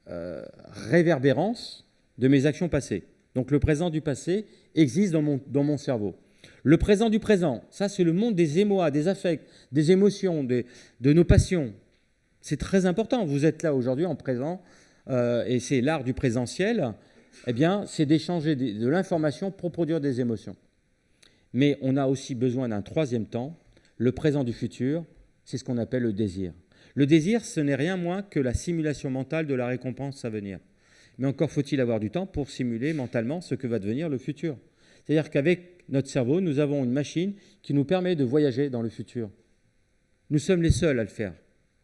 réverbérance de mes actions passées. Donc le présent du passé existe dans mon cerveau. Le présent du présent, ça c'est le monde des émois, des affects, des émotions, de nos passions. C'est très important. Vous êtes là aujourd'hui en présent, et c'est l'art du présentiel. Eh bien, c'est d'échanger de l'information pour produire des émotions. Mais on a aussi besoin d'un 3e temps, le présent du futur, c'est ce qu'on appelle le désir. Le désir, ce n'est rien moins que la simulation mentale de la récompense à venir. Mais encore faut-il avoir du temps pour simuler mentalement ce que va devenir le futur. C'est-à-dire qu'avec notre cerveau, nous avons une machine qui nous permet de voyager dans le futur. Nous sommes les seuls à le faire.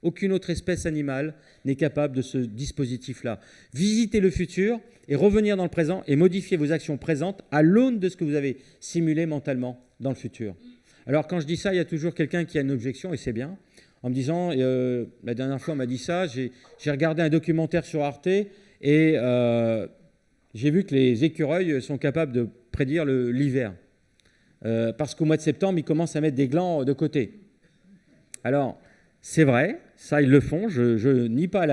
Aucune autre espèce animale n'est capable de ce dispositif-là. Visitez le futur et revenir dans le présent et modifier vos actions présentes à l'aune de ce que vous avez simulé mentalement dans le futur. Alors quand je dis ça, il y a toujours quelqu'un qui a une objection, et c'est bien, en me disant, la dernière fois on m'a dit ça, j'ai regardé un documentaire sur Arte et j'ai vu que les écureuils sont capables de prédire l'hiver. Parce qu'au mois de septembre, ils commencent à mettre des glands de côté. Alors, c'est vrai, ça ils le font, je nie pas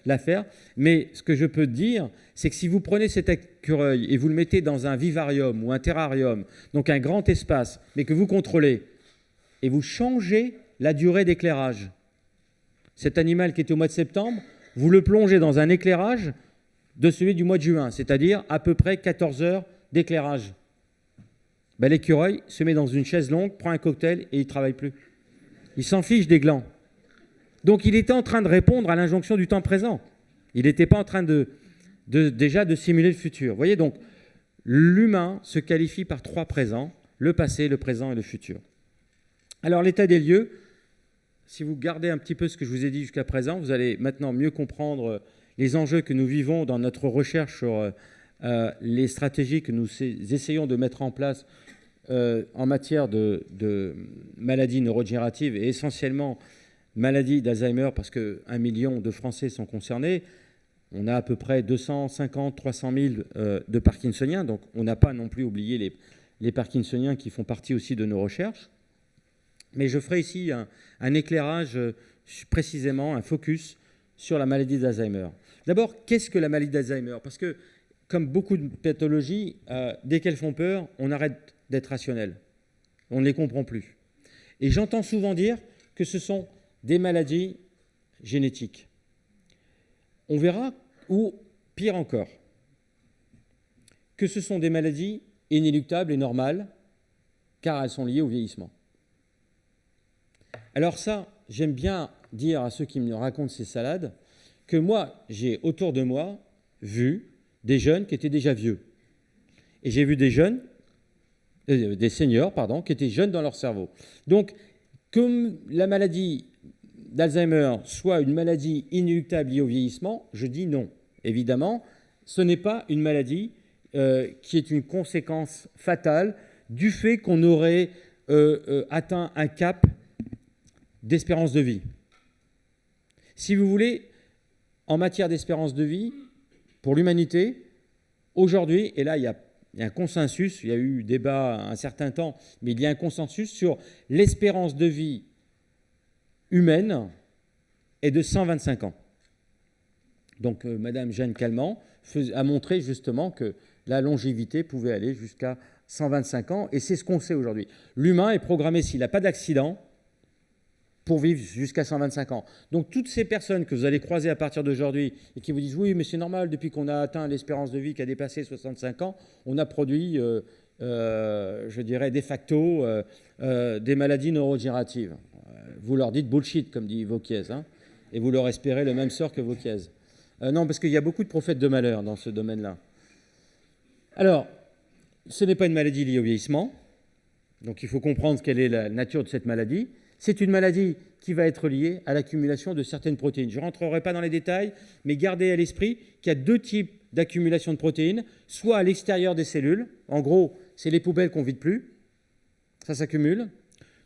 l'affaire, mais ce que je peux dire, c'est que si vous prenez cet écureuil et vous le mettez dans un vivarium ou un terrarium, donc un grand espace, mais que vous contrôlez, et vous changez la durée d'éclairage, cet animal qui était au mois de septembre, vous le plongez dans un éclairage de celui du mois de juin, c'est-à-dire à peu près 14 heures d'éclairage. Ben, l'écureuil se met dans une chaise longue, prend un cocktail et il ne travaille plus. Il s'en fiche des glands. Donc il était en train de répondre à l'injonction du temps présent. Il n'était pas en train déjà de simuler le futur. Vous voyez, donc l'humain se qualifie par 3 présents, le passé, le présent et le futur. Alors l'état des lieux, si vous gardez un petit peu ce que je vous ai dit jusqu'à présent, vous allez maintenant mieux comprendre les enjeux que nous vivons dans notre recherche sur les stratégies que nous essayons de mettre en place en matière de maladies neurodégénératives et essentiellement maladies d'Alzheimer, parce qu'1 million de Français sont concernés. On a à peu près 250 300 000 de Parkinsoniens, donc on n'a pas non plus oublié les Parkinsoniens qui font partie aussi de nos recherches. Mais je ferai ici un éclairage, précisément un focus sur la maladie d'Alzheimer. D'abord, qu'est-ce que la maladie d'Alzheimer ? Parce que, comme beaucoup de pathologies, dès qu'elles font peur, on arrête d'être rationnel. On ne les comprend plus. Et j'entends souvent dire que ce sont des maladies génétiques. On verra, ou pire encore, que ce sont des maladies inéluctables et normales, car elles sont liées au vieillissement. Alors ça, j'aime bien dire à ceux qui me racontent ces salades que moi, j'ai autour de moi vu des jeunes qui étaient déjà vieux. Et j'ai vu des seniors, qui étaient jeunes dans leur cerveau. Donc, comme la maladie d'Alzheimer soit une maladie inéluctable liée au vieillissement, je dis non. Évidemment, ce n'est pas une maladie qui est une conséquence fatale du fait qu'on aurait atteint un cap d'espérance de vie. Si vous voulez, en matière d'espérance de vie, pour l'humanité, aujourd'hui, et là il y a un consensus, il y a eu débat un certain temps, mais il y a un consensus sur l'espérance de vie humaine est de 125 ans. Donc Madame Jeanne Calment a montré justement que la longévité pouvait aller jusqu'à 125 ans, et c'est ce qu'on sait aujourd'hui. L'humain est programmé, s'il n'a pas d'accident, pour vivre jusqu'à 125 ans. Donc toutes ces personnes que vous allez croiser à partir d'aujourd'hui et qui vous disent « oui, mais c'est normal, depuis qu'on a atteint l'espérance de vie qui a dépassé 65 ans, on a produit, je dirais, de facto, des maladies neurodégénératives. » Vous leur dites « bullshit », comme dit Vauquiez, hein, et vous leur espérez le même sort que Vauquiez. Non, parce qu'il y a beaucoup de prophètes de malheur dans ce domaine-là. Alors, ce n'est pas une maladie liée au vieillissement, donc il faut comprendre quelle est la nature de cette maladie. C'est une maladie qui va être liée à l'accumulation de certaines protéines. Je ne rentrerai pas dans les détails, mais gardez à l'esprit qu'il y a deux types d'accumulation de protéines, soit à l'extérieur des cellules, en gros, c'est les poubelles qu'on ne vide plus, ça s'accumule,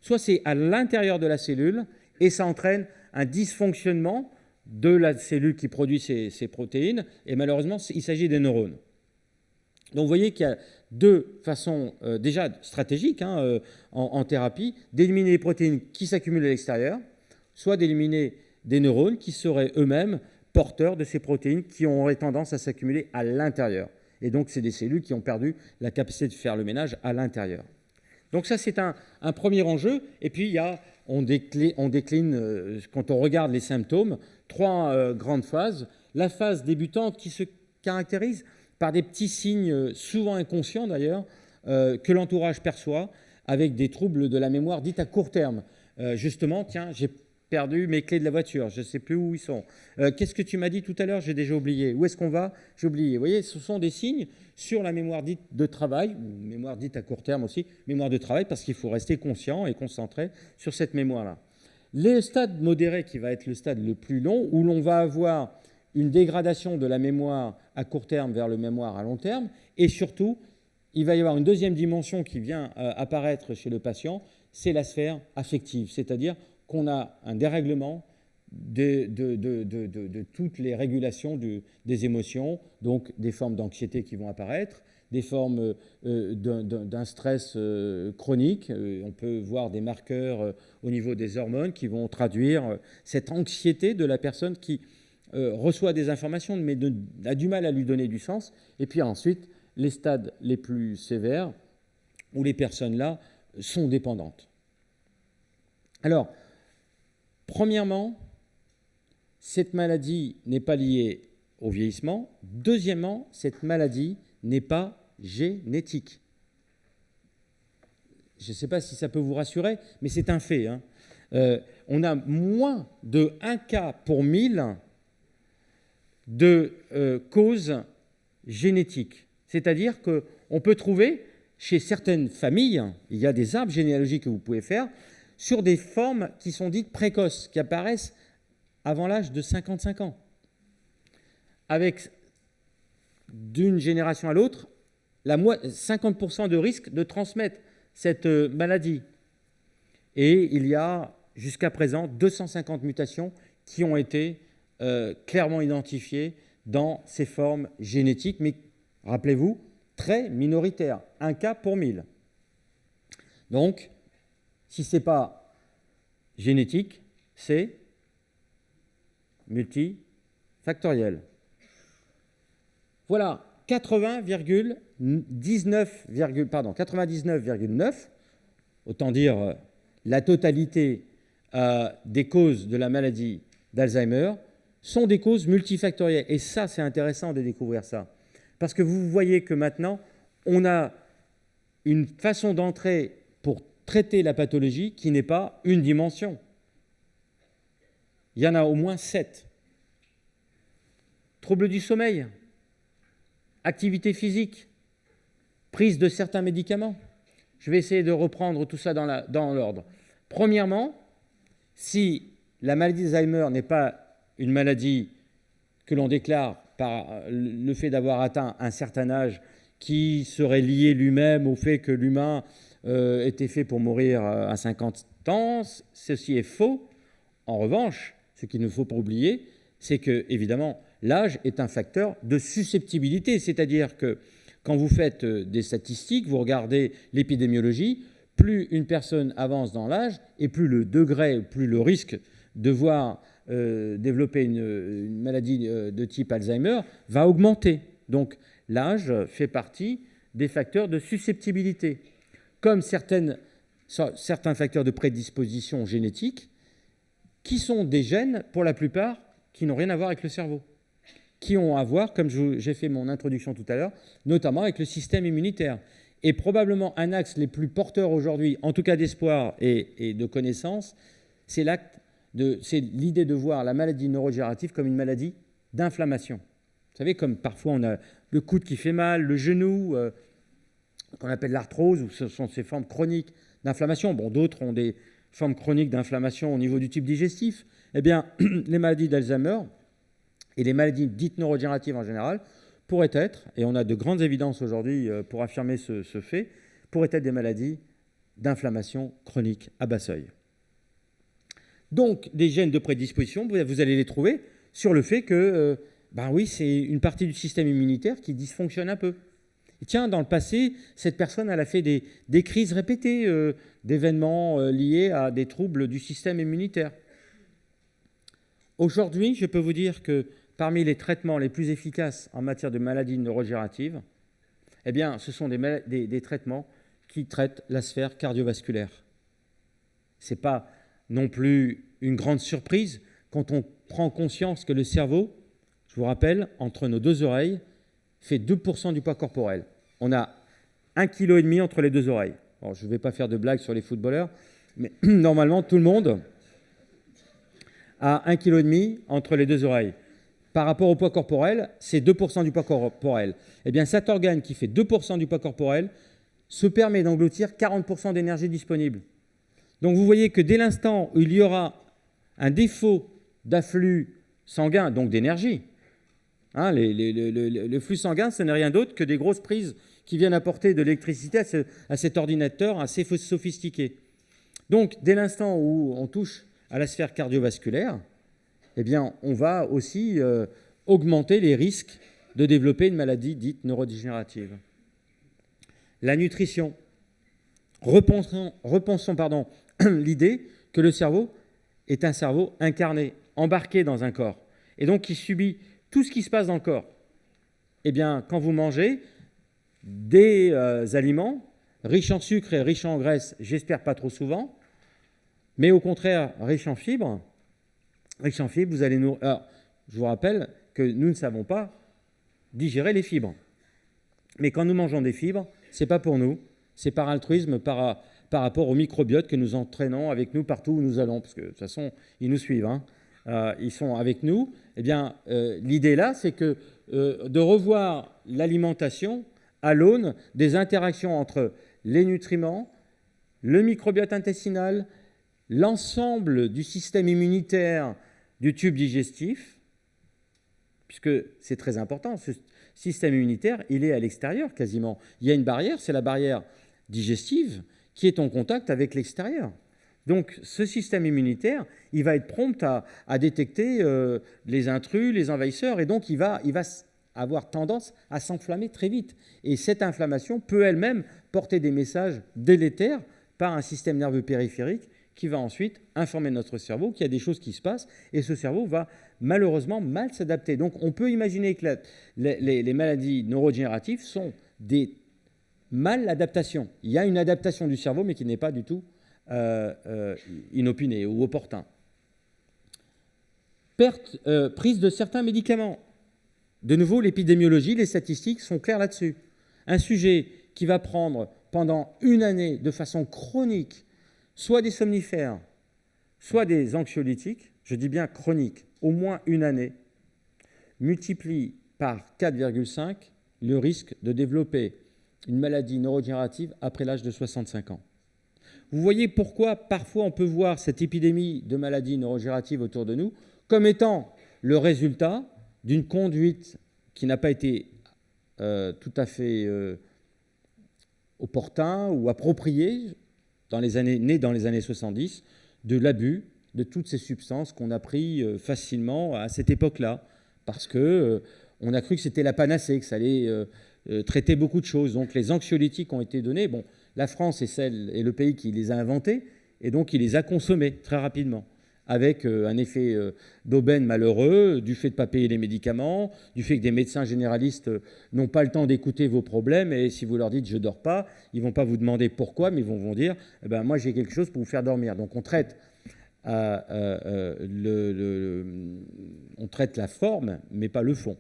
soit c'est à l'intérieur de la cellule, et ça entraîne un dysfonctionnement de la cellule qui produit ces protéines, et malheureusement, il s'agit des neurones. Donc vous voyez qu'il y a deux façons déjà stratégiques en thérapie, d'éliminer les protéines qui s'accumulent à l'extérieur, soit d'éliminer des neurones qui seraient eux-mêmes porteurs de ces protéines qui auraient tendance à s'accumuler à l'intérieur. Et donc c'est des cellules qui ont perdu la capacité de faire le ménage à l'intérieur. Donc ça c'est un premier enjeu. Et puis on décline, quand on regarde les symptômes, trois grandes phases. La phase débutante qui se caractérise par des petits signes, souvent inconscients d'ailleurs, que l'entourage perçoit, avec des troubles de la mémoire dites à court terme. Justement, tiens, j'ai perdu mes clés de la voiture, je ne sais plus où ils sont. Qu'est-ce que tu m'as dit tout à l'heure? J'ai déjà oublié. Où est-ce qu'on va? J'ai oublié. Vous voyez, ce sont des signes sur la mémoire dite de travail, ou mémoire dite à court terme aussi, mémoire de travail, parce qu'il faut rester conscient et concentré sur cette mémoire-là. Le stade modéré, qui va être le stade le plus long, où l'on va avoir une dégradation de la mémoire à court terme vers le mémoire à long terme, et surtout, il va y avoir une deuxième dimension qui vient apparaître chez le patient, c'est la sphère affective, c'est-à-dire qu'on a un dérèglement de toutes les régulations des émotions, donc des formes d'anxiété qui vont apparaître, des formes d'un stress chronique. On peut voir des marqueurs au niveau des hormones qui vont traduire cette anxiété de la personne qui reçoit des informations mais a du mal à lui donner du sens. Et puis ensuite, les stades les plus sévères où les personnes-là sont dépendantes. Alors, premièrement, cette maladie n'est pas liée au vieillissement. Deuxièmement, cette maladie n'est pas génétique. Je ne sais pas si ça peut vous rassurer, mais c'est un fait. On a moins de 1 cas pour 1000 de causes génétiques. C'est-à-dire qu'on peut trouver chez certaines familles, il y a des arbres généalogiques que vous pouvez faire, sur des formes qui sont dites précoces, qui apparaissent avant l'âge de 55 ans. Avec, d'une génération à l'autre, 50% de risque de transmettre cette maladie. Et il y a, jusqu'à présent, 250 mutations qui ont été clairement identifiées dans ces formes génétiques, mais rappelez-vous, très minoritaires, 1 cas pour 1000. Donc, si ce n'est pas génétique, c'est multifactoriel. Voilà, 99,9, autant dire la totalité des causes de la maladie d'Alzheimer, sont des causes multifactorielles. Et ça, c'est intéressant de découvrir ça. Parce que vous voyez que maintenant, on a une façon d'entrer pour traiter la pathologie qui n'est pas une dimension. Il y en a au moins 7. Troubles du sommeil, activité physique, prise de certains médicaments. Je vais essayer de reprendre tout ça dans l'ordre. Premièrement, si la maladie d'Alzheimer n'est pas une maladie que l'on déclare par le fait d'avoir atteint un certain âge qui serait lié lui-même au fait que l'humain était fait pour mourir à 50 ans. Ceci est faux. En revanche, ce qu'il ne faut pas oublier, c'est que, évidemment, l'âge est un facteur de susceptibilité. C'est-à-dire que quand vous faites des statistiques, vous regardez l'épidémiologie, plus une personne avance dans l'âge et plus le degré, plus le risque de voir développer une maladie de type Alzheimer va augmenter. Donc l'âge fait partie des facteurs de susceptibilité, comme certains facteurs de prédisposition génétique, qui sont des gènes, pour la plupart, qui n'ont rien à voir avec le cerveau, qui ont à voir, comme j'ai fait mon introduction tout à l'heure, notamment avec le système immunitaire. Et probablement un axe les plus porteurs aujourd'hui, en tout cas d'espoir et de connaissance, c'est l'idée de voir la maladie neurodégénérative comme une maladie d'inflammation. Vous savez, comme parfois on a le coude qui fait mal, le genou, qu'on appelle l'arthrose, ou ce sont ces formes chroniques d'inflammation. Bon, d'autres ont des formes chroniques d'inflammation au niveau du tube digestif. Eh bien, les maladies d'Alzheimer et les maladies dites neurodégénératives en général pourraient être, et on a de grandes évidences aujourd'hui pour affirmer ce fait, pourraient être des maladies d'inflammation chronique à bas seuil. Donc, des gènes de prédisposition, vous allez les trouver sur le fait que, oui, c'est une partie du système immunitaire qui dysfonctionne un peu. Et tiens, dans le passé, cette personne, elle a fait des crises répétées d'événements liés à des troubles du système immunitaire. Aujourd'hui, je peux vous dire que parmi les traitements les plus efficaces en matière de maladies neurodégénératives, eh bien, ce sont des traitements qui traitent la sphère cardiovasculaire. Ce n'est pas non plus une grande surprise quand on prend conscience que le cerveau, je vous rappelle, entre nos deux oreilles, fait 2% du poids corporel. On a 1,5 kg entre les deux oreilles. Bon, je ne vais pas faire de blagues sur les footballeurs, mais normalement, tout le monde a 1,5 kg entre les deux oreilles. Par rapport au poids corporel, c'est 2% du poids corporel. Eh bien, cet organe qui fait 2% du poids corporel se permet d'engloutir 40% d'énergie disponible. Donc, vous voyez que dès l'instant où il y aura un défaut d'afflux sanguin, donc d'énergie, le flux sanguin, ce n'est rien d'autre que des grosses prises qui viennent apporter de l'électricité à cet ordinateur assez sophistiqué. Donc, dès l'instant où on touche à la sphère cardiovasculaire, eh bien, on va aussi augmenter les risques de développer une maladie dite neurodégénérative. La nutrition. Repensons l'idée que le cerveau est un cerveau incarné, embarqué dans un corps, et donc qui subit tout ce qui se passe dans le corps. Eh bien, quand vous mangez des aliments riches en sucre et riches en graisse, j'espère pas trop souvent, mais au contraire riches en fibres, vous allez nous... Alors, je vous rappelle que nous ne savons pas digérer les fibres. Mais quand nous mangeons des fibres, ce n'est pas pour nous, c'est par altruisme, par rapport au microbiote que nous entraînons avec nous partout où nous allons, parce que de toute façon, ils nous suivent, ils sont avec nous. Eh bien, l'idée là, c'est que de revoir l'alimentation à l'aune des interactions entre les nutriments, le microbiote intestinal, l'ensemble du système immunitaire du tube digestif, puisque c'est très important, ce système immunitaire, il est à l'extérieur quasiment. Il y a une barrière, c'est la barrière digestive qui est en contact avec l'extérieur. Donc ce système immunitaire, il va être prompt à détecter les intrus, les envahisseurs, et donc il va avoir tendance à s'enflammer très vite. Et cette inflammation peut elle-même porter des messages délétères par un système nerveux périphérique qui va ensuite informer notre cerveau qu'il y a des choses qui se passent, et ce cerveau va malheureusement mal s'adapter. Donc on peut imaginer que les maladies neurodégénératives sont des mal-adaptations. Il y a une adaptation du cerveau, mais qui n'est pas du tout inopiné ou opportun. Prise de certains médicaments. De nouveau, l'épidémiologie, les statistiques sont claires là-dessus. Un sujet qui va prendre pendant une année de façon chronique soit des somnifères, soit des anxiolytiques, je dis bien chronique, au moins une année, multiplie par 4,5 le risque de développer une maladie neurodégénérative après l'âge de 65 ans. Vous voyez pourquoi parfois on peut voir cette épidémie de maladies neurodégénératives autour de nous comme étant le résultat d'une conduite qui n'a pas été tout à fait opportun ou approprié, né dans les années 70, de l'abus de toutes ces substances qu'on a pris facilement à cette époque-là, parce qu'on a cru que c'était la panacée, que ça allait traiter beaucoup de choses. Donc les anxiolytiques ont été donnés. Bon, la France est le pays qui les a inventés, et donc il les a consommés très rapidement, avec un effet d'aubaine malheureux, du fait de ne pas payer les médicaments, du fait que des médecins généralistes n'ont pas le temps d'écouter vos problèmes, et si vous leur dites « je ne dors pas », ils ne vont pas vous demander pourquoi, mais ils vont vous dire eh ben, « moi j'ai quelque chose pour vous faire dormir ». Donc on traite on traite la forme, mais pas le fond.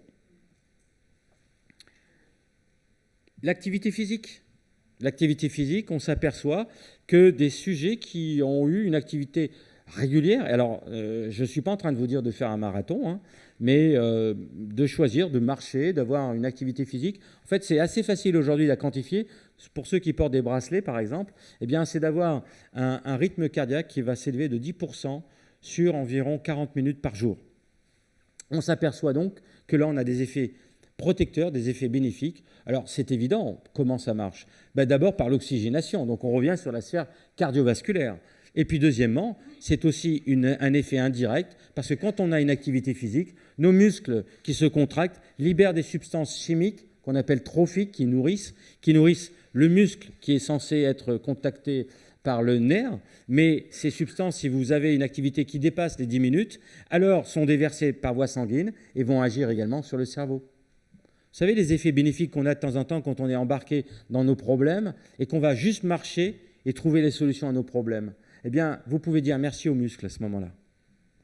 L'activité physique. L'activité physique, on s'aperçoit que des sujets qui ont eu une activité régulière, alors je ne suis pas en train de vous dire de faire un marathon, hein, mais de choisir, de marcher, d'avoir une activité physique. En fait, c'est assez facile aujourd'hui à quantifier. Pour ceux qui portent des bracelets, par exemple, eh bien, c'est d'avoir un rythme cardiaque qui va s'élever de 10% sur environ 40 minutes par jour. On s'aperçoit donc que là, on a des effets protecteurs, des effets bénéfiques. Alors, c'est évident. Comment ça marche ? D'abord, par l'oxygénation. Donc, on revient sur la sphère cardiovasculaire. Et puis, deuxièmement, c'est aussi un effet indirect, parce que quand on a une activité physique, nos muscles qui se contractent libèrent des substances chimiques qu'on appelle trophiques, qui nourrissent le muscle qui est censé être contacté par le nerf, mais ces substances, si vous avez une activité qui dépasse les 10 minutes, alors sont déversées par voie sanguine et vont agir également sur le cerveau. Vous savez, les effets bénéfiques qu'on a de temps en temps quand on est embarqué dans nos problèmes et qu'on va juste marcher et trouver les solutions à nos problèmes, eh bien, vous pouvez dire merci aux muscles à ce moment-là,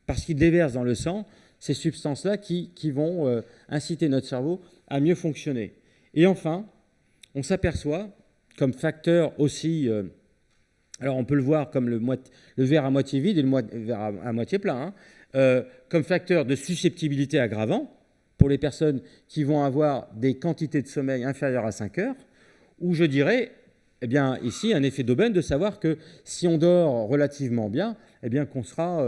parce qu'ils déversent dans le sang ces substances-là qui vont inciter notre cerveau à mieux fonctionner. Et enfin, on s'aperçoit, comme facteur aussi, alors on peut le voir comme le verre à moitié vide et le verre à moitié plein, hein, comme facteur de susceptibilité aggravant pour les personnes qui vont avoir des quantités de sommeil inférieures à 5 heures, ou je dirais, eh bien, ici, un effet d'aubaine de savoir que si on dort relativement bien, eh bien, qu'on sera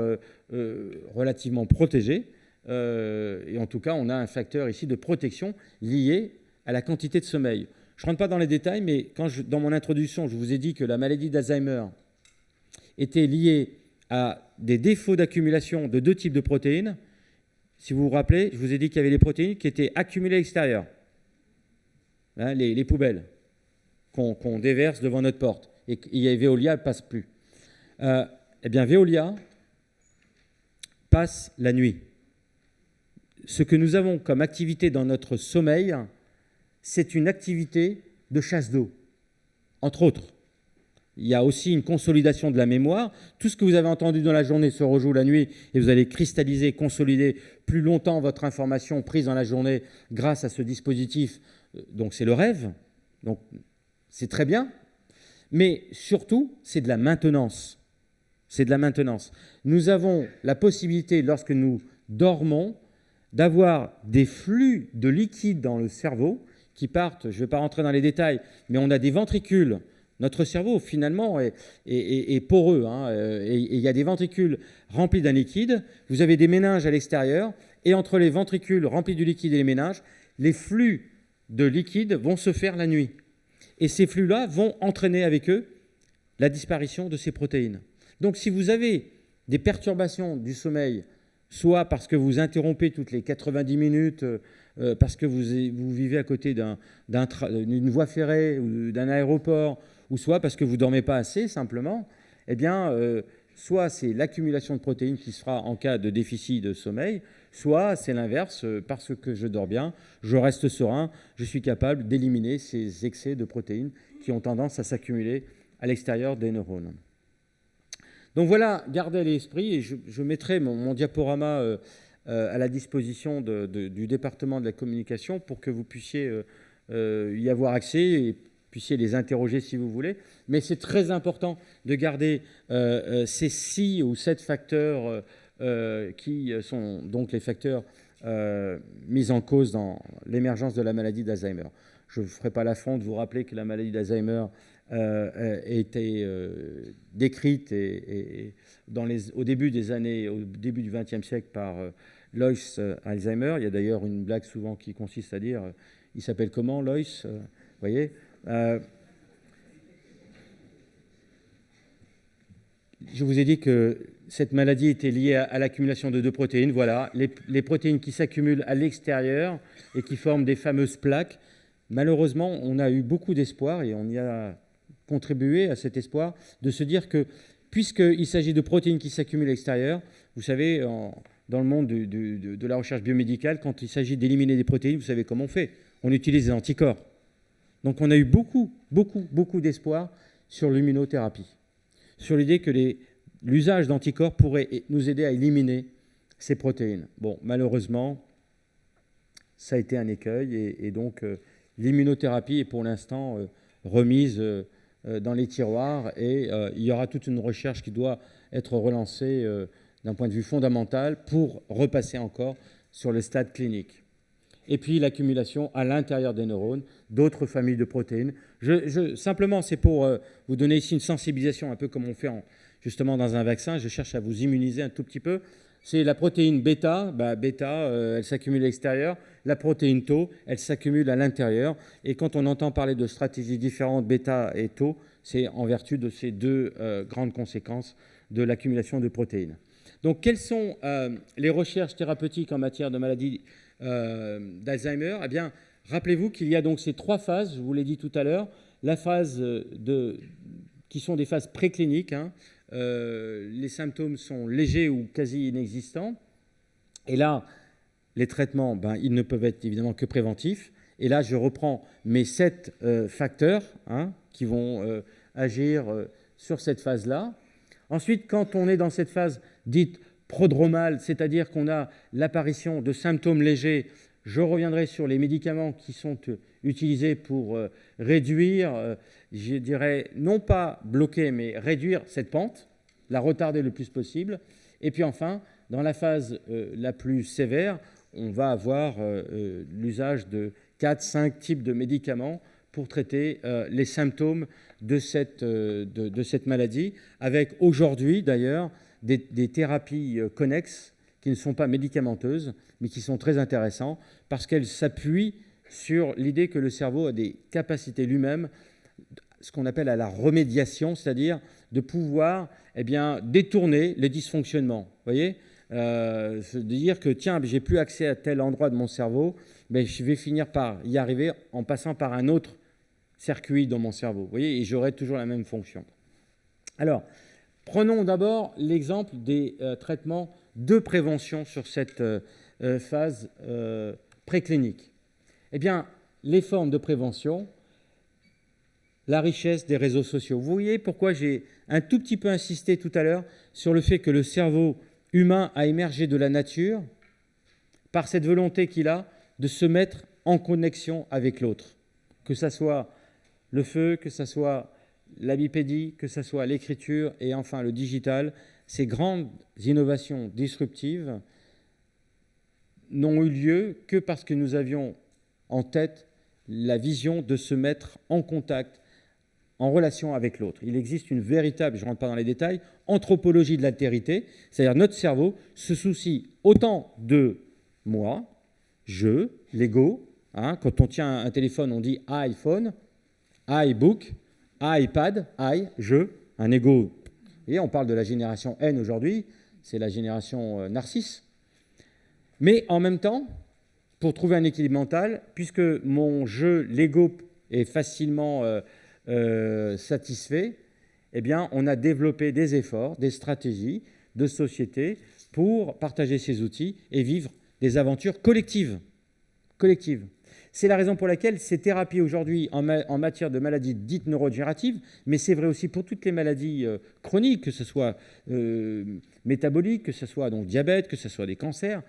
relativement protégé. Et en tout cas, on a un facteur ici de protection lié à la quantité de sommeil. Je ne rentre pas dans les détails, mais dans mon introduction, je vous ai dit que la maladie d'Alzheimer était liée à des défauts d'accumulation de 2 types de protéines. Si vous vous rappelez, je vous ai dit qu'il y avait des protéines qui étaient accumulées à l'extérieur, hein, les poubelles qu'on déverse devant notre porte. Et Veolia ne passe plus. Eh bien, Veolia passe la nuit. Ce que nous avons comme activité dans notre sommeil, c'est une activité de chasse d'eau, entre autres. Il y a aussi une consolidation de la mémoire. Tout ce que vous avez entendu dans la journée se rejoue la nuit et vous allez cristalliser, consolider plus longtemps votre information prise dans la journée grâce à ce dispositif. Donc c'est le rêve, donc c'est très bien. Mais surtout, c'est de la maintenance. C'est de la maintenance. Nous avons la possibilité, lorsque nous dormons, d'avoir des flux de liquide dans le cerveau qui partent, je ne vais pas rentrer dans les détails, mais on a des ventricules. Notre cerveau, finalement, est poreux, hein, et il y a des ventricules remplis d'un liquide. Vous avez des méninges à l'extérieur, et entre les ventricules remplis du liquide et les méninges, les flux de liquide vont se faire la nuit. Et ces flux-là vont entraîner avec eux la disparition de ces protéines. Donc, si vous avez des perturbations du sommeil, soit parce que vous interrompez toutes les 90 minutes, parce que vous vivez à côté d'une voie ferrée ou d'un aéroport, ou soit parce que vous ne dormez pas assez, simplement, eh bien, soit c'est l'accumulation de protéines qui se fera en cas de déficit de sommeil, soit c'est l'inverse, parce que je dors bien, je reste serein, je suis capable d'éliminer ces excès de protéines qui ont tendance à s'accumuler à l'extérieur des neurones. Donc voilà, gardez à l'esprit, et je mettrai mon diaporama à la disposition du département de la communication pour que vous puissiez y avoir accès et puissiez les interroger si vous voulez. Mais c'est très important de garder ces 6 ou 7 facteurs qui sont donc les facteurs mis en cause dans l'émergence de la maladie d'Alzheimer. Je ne vous ferai pas l'affront de vous rappeler que la maladie d'Alzheimer a été décrite au début du XXe siècle par Lois Alzheimer. Il y a d'ailleurs une blague souvent qui consiste à dire Il s'appelle comment, Loïs vous voyez je vous ai dit que cette maladie était liée à l'accumulation de deux protéines. Voilà, les protéines qui s'accumulent à l'extérieur et qui forment des fameuses plaques. Malheureusement, on a eu beaucoup d'espoir et on y a contribué à cet espoir de se dire que, puisqu'il s'agit de protéines qui s'accumulent à l'extérieur, vous savez, dans le monde de la recherche biomédicale, quand il s'agit d'éliminer des protéines, vous savez comment on fait. On utilise des anticorps. Donc on a eu beaucoup d'espoir sur l'immunothérapie, sur l'idée que l'usage d'anticorps pourrait nous aider à éliminer ces protéines. Bon, malheureusement, ça a été un écueil et donc l'immunothérapie est pour l'instant remise dans les tiroirs et il y aura toute une recherche qui doit être relancée d'un point de vue fondamental pour repasser encore sur le stade clinique. Et puis l'accumulation à l'intérieur des neurones d'autres familles de protéines. Simplement, c'est pour vous donner ici une sensibilisation, un peu comme on fait justement dans un vaccin. Je cherche à vous immuniser un tout petit peu. C'est la protéine bêta. Bêta, elle s'accumule à l'extérieur. La protéine tau, elle s'accumule à l'intérieur. Et quand on entend parler de stratégies différentes, bêta et tau, c'est en vertu de ces deux grandes conséquences de l'accumulation de protéines. Donc, quelles sont les recherches thérapeutiques en matière de maladies d'Alzheimer? Eh bien, rappelez-vous qu'il y a donc ces trois phases, je vous l'ai dit tout à l'heure, la phase qui sont des phases précliniques. Les symptômes sont légers ou quasi inexistants. Et là, les traitements, ils ne peuvent être évidemment que préventifs. Et là, je reprends mes 7 facteurs qui vont agir sur cette phase-là. Ensuite, quand on est dans cette phase dite prodromale, c'est-à-dire qu'on a l'apparition de symptômes légers, je reviendrai sur les médicaments qui sont utilisés pour réduire, je dirais, non pas bloquer, mais réduire cette pente, la retarder le plus possible. Et puis enfin, dans la phase la plus sévère, on va avoir l'usage de 4-5 types de médicaments pour traiter les symptômes de cette maladie, avec aujourd'hui d'ailleurs des thérapies connexes qui ne sont pas médicamenteuses, mais qui sont très intéressantes parce qu'elles s'appuient sur l'idée que le cerveau a des capacités lui-même, ce qu'on appelle à la remédiation, c'est-à-dire de pouvoir détourner les dysfonctionnements. Vous voyez, de dire que tiens, j'ai plus accès à tel endroit de mon cerveau, mais je vais finir par y arriver en passant par un autre circuit dans mon cerveau. Vous voyez, et j'aurai toujours la même fonction. Alors, prenons d'abord l'exemple des traitements de prévention sur cette phase préclinique. Eh bien, les formes de prévention, la richesse des réseaux sociaux. Vous voyez pourquoi j'ai un tout petit peu insisté tout à l'heure sur le fait que le cerveau humain a émergé de la nature par cette volonté qu'il a de se mettre en connexion avec l'autre. Que ça soit le feu, que ça soit la bipédie, que ce soit l'écriture et enfin le digital, ces grandes innovations disruptives n'ont eu lieu que parce que nous avions en tête la vision de se mettre en contact, en relation avec l'autre. Il existe une véritable, je ne rentre pas dans les détails, anthropologie de l'altérité, c'est-à-dire notre cerveau se soucie autant de moi, je, l'ego. Quand on tient un téléphone, on dit iPhone, iBook, iPad, je, un ego. Et on parle de la génération N aujourd'hui, c'est la génération narcisse. Mais en même temps, pour trouver un équilibre mental, puisque mon jeu, l'ego, est facilement satisfait, eh bien, on a développé des efforts, des stratégies de société pour partager ces outils et vivre des aventures collectives. C'est la raison pour laquelle ces thérapies aujourd'hui en matière de maladies dites neurodégénératives, mais c'est vrai aussi pour toutes les maladies chroniques, que ce soit métaboliques, que ce soit donc diabète, que ce soit des cancers,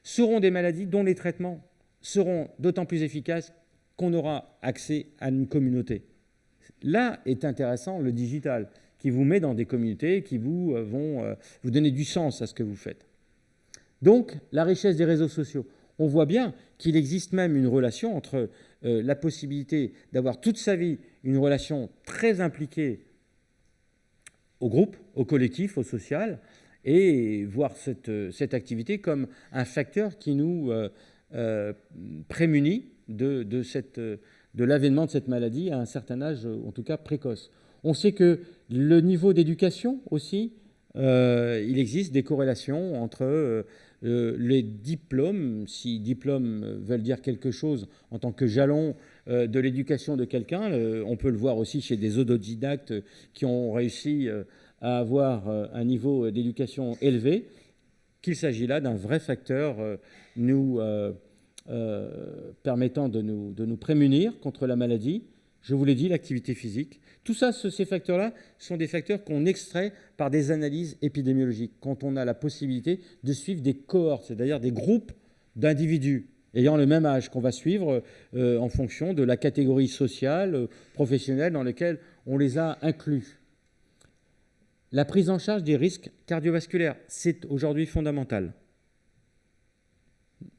seront des maladies dont les traitements seront d'autant plus efficaces qu'on aura accès à une communauté. Là est intéressant le digital, qui vous met dans des communautés qui vont vous donner du sens à ce que vous faites. Donc, la richesse des réseaux sociaux. On voit bien qu'il existe même une relation entre la possibilité d'avoir toute sa vie une relation très impliquée au groupe, au collectif, au social, et voir cette activité comme un facteur qui nous prémunit de l'avènement de cette maladie à un certain âge, en tout cas précoce. On sait que le niveau d'éducation aussi, il existe des corrélations entre les diplômes, si diplômes veulent dire quelque chose en tant que jalon de l'éducation de quelqu'un. On peut le voir aussi chez des autodidactes qui ont réussi à avoir un niveau d'éducation élevé, qu'il s'agit là d'un vrai facteur nous permettant de nous prémunir contre la maladie. Je vous l'ai dit, l'activité physique. Tout ça, ces facteurs-là, sont des facteurs qu'on extrait par des analyses épidémiologiques, quand on a la possibilité de suivre des cohortes, c'est-à-dire des groupes d'individus ayant le même âge qu'on va suivre en fonction de la catégorie sociale, professionnelle dans laquelle on les a inclus. La prise en charge des risques cardiovasculaires, c'est aujourd'hui fondamental.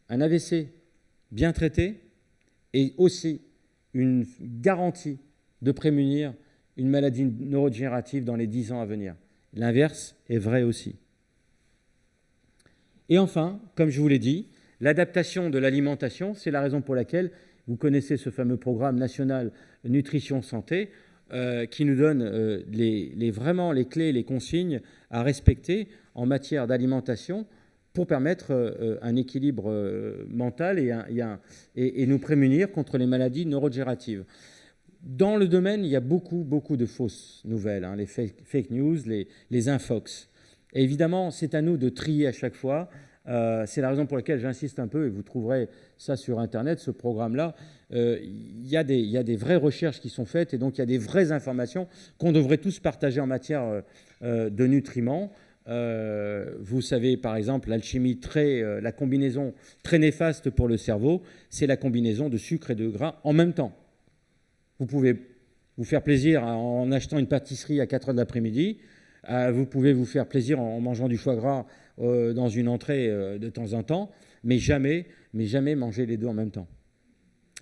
Un AVC bien traité est aussi une garantie de prémunir une maladie neurodégénérative dans les 10 ans à venir. L'inverse est vrai aussi. Et enfin, comme je vous l'ai dit, l'adaptation de l'alimentation, c'est la raison pour laquelle vous connaissez ce fameux programme national Nutrition Santé qui nous donne vraiment les clés, les consignes à respecter en matière d'alimentation pour permettre un équilibre mental et nous prémunir contre les maladies neurodégénératives. Dans le domaine, il y a beaucoup de fausses nouvelles, les fake news, les infox. Et évidemment, c'est à nous de trier à chaque fois. C'est la raison pour laquelle j'insiste un peu, et vous trouverez ça sur Internet, ce programme-là. Il y a des vraies recherches qui sont faites, et donc il y a des vraies informations qu'on devrait tous partager en matière de nutriments. Vous savez, par exemple, l'alchimie la combinaison très néfaste pour le cerveau, c'est la combinaison de sucre et de gras en même temps. Vous pouvez vous faire plaisir en achetant une pâtisserie à 4 heures de l'après-midi. Vous pouvez vous faire plaisir en mangeant du foie gras dans une entrée de temps en temps, mais jamais manger les deux en même temps.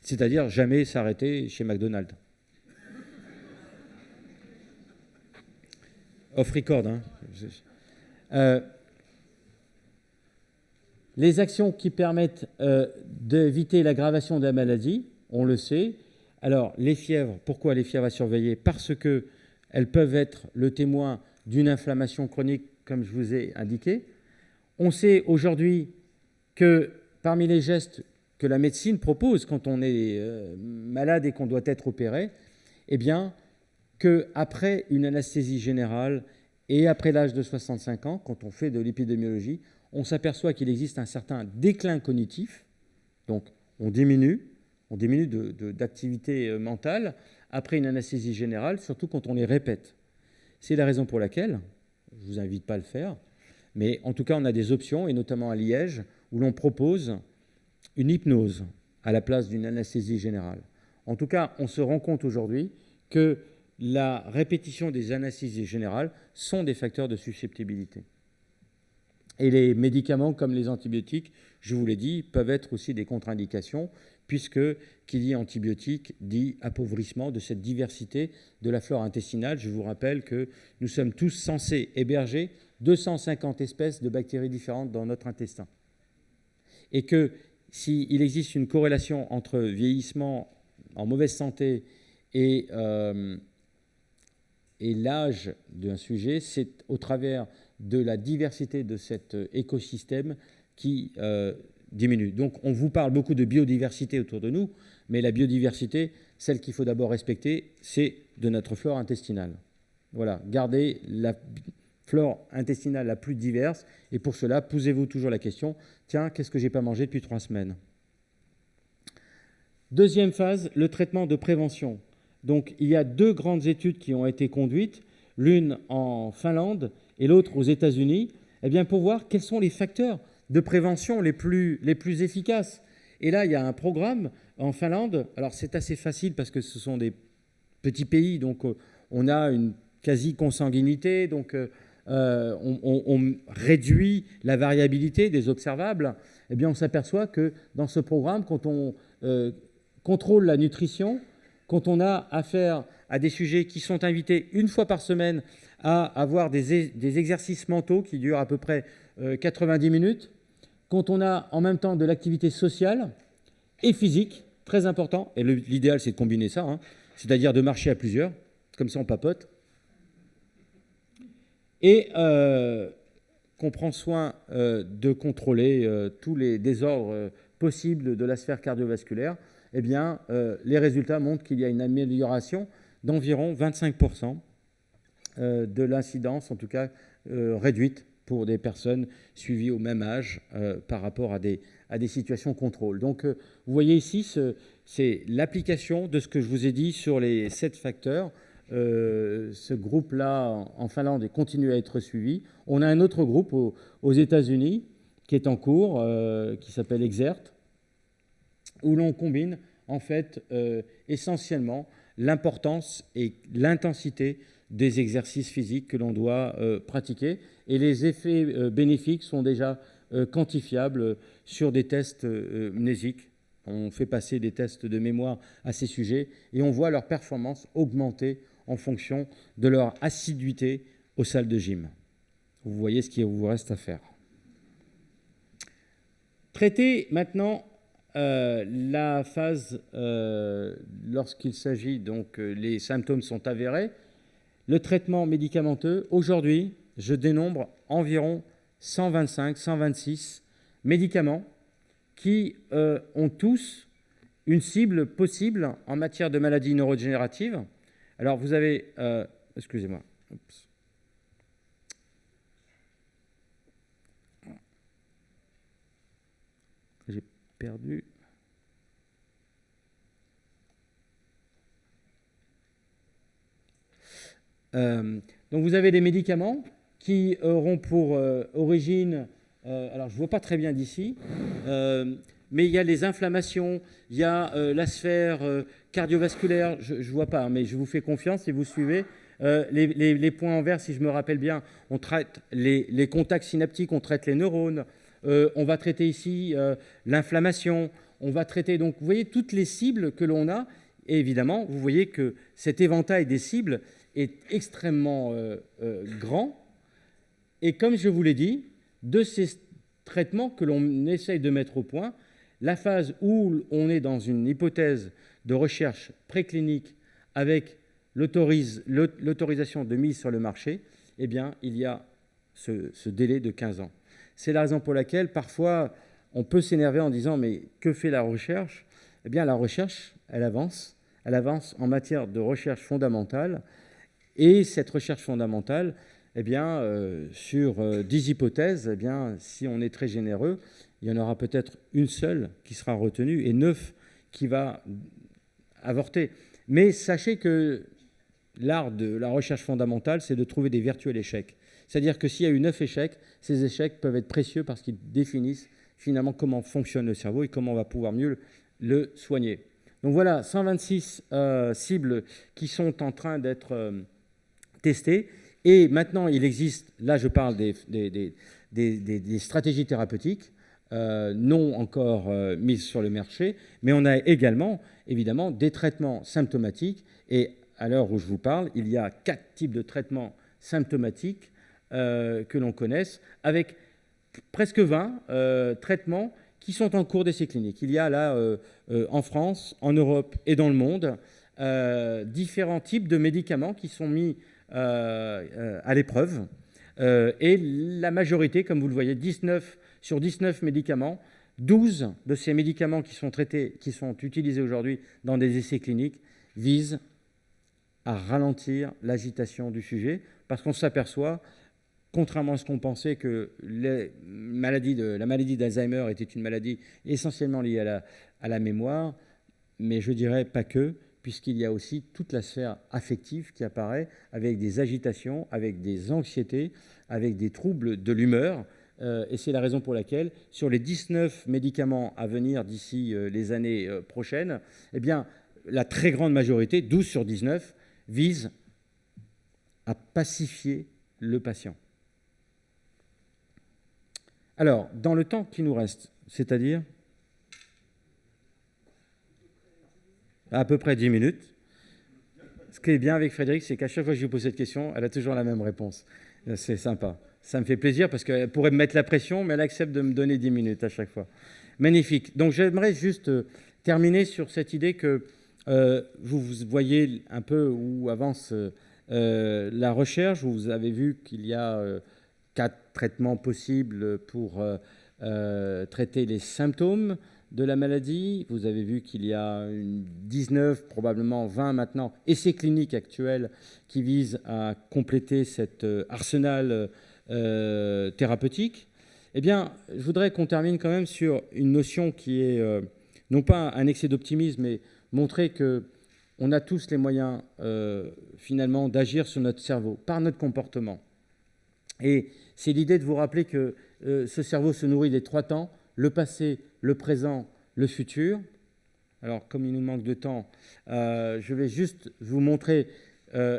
C'est-à-dire jamais s'arrêter chez McDonald's. Off record, les actions qui permettent d'éviter l'aggravation de la maladie, on le sait. Alors, les fièvres, pourquoi les fièvres à surveiller? Parce qu'elles peuvent être le témoin d'une inflammation chronique, comme je vous ai indiqué. On sait aujourd'hui que parmi les gestes que la médecine propose quand on est malade et qu'on doit être opéré, eh bien, qu'après une anesthésie générale et après l'âge de 65 ans, quand on fait de l'épidémiologie, on s'aperçoit qu'il existe un certain déclin cognitif. Donc, on diminue d'activité mentale après une anesthésie générale, surtout quand on les répète. C'est la raison pour laquelle, je ne vous invite pas à le faire, mais en tout cas, on a des options, et notamment à Liège, où l'on propose une hypnose à la place d'une anesthésie générale. En tout cas, on se rend compte aujourd'hui que la répétition des anesthésies générales sont des facteurs de susceptibilité. Et les médicaments comme les antibiotiques, je vous l'ai dit, peuvent être aussi des contre-indications, puisque qui dit antibiotique dit appauvrissement de cette diversité de la flore intestinale. Je vous rappelle que nous sommes tous censés héberger 250 espèces de bactéries différentes dans notre intestin. Et que s'il existe une corrélation entre vieillissement en mauvaise santé et l'âge d'un sujet, c'est au travers de la diversité de cet écosystème qui diminue. Donc on vous parle beaucoup de biodiversité autour de nous, mais la biodiversité, celle qu'il faut d'abord respecter, c'est de notre flore intestinale. Voilà, gardez la flore intestinale la plus diverse, et pour cela, posez-vous toujours la question, tiens, qu'est-ce que je n'ai pas mangé depuis 3 semaines? Deuxième phase, le traitement de prévention. Donc il y a 2 grandes études qui ont été conduites, l'une en Finlande et l'autre aux États-Unis, eh bien, pour voir quels sont les facteurs de prévention les plus efficaces. Et là, il y a un programme en Finlande. Alors, c'est assez facile parce que ce sont des petits pays, donc on a une quasi-consanguinité, donc on réduit la variabilité des observables. Eh bien, on s'aperçoit que dans ce programme, quand on contrôle la nutrition, quand on a affaire à des sujets qui sont invités une fois par semaine à avoir des exercices mentaux qui durent à peu près 90 minutes, quand on a en même temps de l'activité sociale et physique, très important, et l'idéal c'est de combiner ça, hein, c'est-à-dire de marcher à plusieurs, comme ça on papote, et qu'on prend soin de contrôler tous les désordres possibles de la sphère cardiovasculaire, eh bien, les résultats montrent qu'il y a une amélioration d'environ 25% de l'incidence, en tout cas réduite, pour des personnes suivies au même âge par rapport à des situations contrôle. Donc, vous voyez ici, c'est l'application de ce que je vous ai dit sur les 7 facteurs. Ce groupe-là, en Finlande, continue à être suivi. On a un autre groupe aux États-Unis qui est en cours, qui s'appelle EXERT, où l'on combine en fait essentiellement l'importance et l'intensité des exercices physiques que l'on doit pratiquer. Et les effets bénéfiques sont déjà quantifiables sur des tests mnésiques. On fait passer des tests de mémoire à ces sujets et on voit leur performance augmenter en fonction de leur assiduité aux salles de gym. Vous voyez ce qu'il vous reste à faire. Traiter maintenant la phase lorsqu'il s'agit, donc les symptômes sont avérés. Le traitement médicamenteux, aujourd'hui, je dénombre environ 125, 126 médicaments qui ont tous une cible possible en matière de maladies neurodégénératives. Alors, vous avez... excusez-moi. Oups. J'ai perdu... donc, vous avez des médicaments qui auront pour origine... alors, je ne vois pas très bien d'ici... mais il y a les inflammations, il y a la sphère cardiovasculaire, je ne vois pas, mais je vous fais confiance si vous suivez. Les points en vert, si je me rappelle bien, on traite les contacts synaptiques, on traite les neurones, on va traiter ici l'inflammation, on va traiter, donc vous voyez toutes les cibles que l'on a, et évidemment, vous voyez que cet éventail des cibles est extrêmement grand, et comme je vous l'ai dit, de ces traitements que l'on essaye de mettre au point, la phase où on est dans une hypothèse de recherche préclinique avec l'autorisation de mise sur le marché, eh bien, il y a ce délai de 15 ans. C'est la raison pour laquelle, parfois, on peut s'énerver en disant « mais que fait la recherche ?» Eh bien, la recherche, elle avance en matière de recherche fondamentale, et cette recherche fondamentale, eh bien, sur 10 hypothèses, eh bien, si on est très généreux, il y en aura peut-être une seule qui sera retenue et 9 qui va avorter. Mais sachez que l'art de la recherche fondamentale, c'est de trouver des virtuels échecs. C'est-à-dire que s'il y a eu 9 échecs, ces échecs peuvent être précieux parce qu'ils définissent finalement comment fonctionne le cerveau et comment on va pouvoir mieux le soigner. Donc voilà, 126 cibles qui sont en train d'être testées. Et maintenant, il existe, là je parle des stratégies thérapeutiques, non encore mises sur le marché, mais on a également, évidemment, des traitements symptomatiques. Et à l'heure où je vous parle, il y a 4 types de traitements symptomatiques que l'on connaisse, avec presque 20 traitements qui sont en cours d'essai clinique. Il y a là, en France, en Europe et dans le monde, différents types de médicaments qui sont mis à l'épreuve. Et la majorité, comme vous le voyez, 19 sur 19 médicaments, 12 de ces médicaments qui sont traités, qui sont utilisés aujourd'hui dans des essais cliniques, visent à ralentir l'agitation du sujet, parce qu'on s'aperçoit, contrairement à ce qu'on pensait, que la maladie d'Alzheimer était une maladie essentiellement liée à la mémoire, mais je dirais pas que, puisqu'il y a aussi toute la sphère affective qui apparaît avec des agitations, avec des anxiétés, avec des troubles de l'humeur. Et c'est la raison pour laquelle, sur les 19 médicaments à venir d'ici les années prochaines, eh bien, la très grande majorité, 12 sur 19, vise à pacifier le patient. Alors, dans le temps qui nous reste, c'est-à-dire à peu près 10 minutes. Ce qui est bien avec Frédéric, c'est qu'à chaque fois que je lui pose cette question, elle a toujours la même réponse. C'est sympa. Ça me fait plaisir parce qu'elle pourrait me mettre la pression, mais elle accepte de me donner 10 minutes à chaque fois. Magnifique. Donc j'aimerais juste terminer sur cette idée que vous voyez un peu où avance la recherche. Vous avez vu qu'il y a 4 traitements possibles pour traiter les symptômes de la maladie. Vous avez vu qu'il y a 19, probablement 20 maintenant, essais cliniques actuels qui visent à compléter cet arsenal thérapeutique. Eh bien, je voudrais qu'on termine quand même sur une notion qui est non pas un excès d'optimisme, mais montrer qu'on a tous les moyens finalement d'agir sur notre cerveau par notre comportement. Et c'est l'idée de vous rappeler que ce cerveau se nourrit des 3 temps, le passé, le présent, le futur. Alors, comme il nous manque de temps, je vais juste vous montrer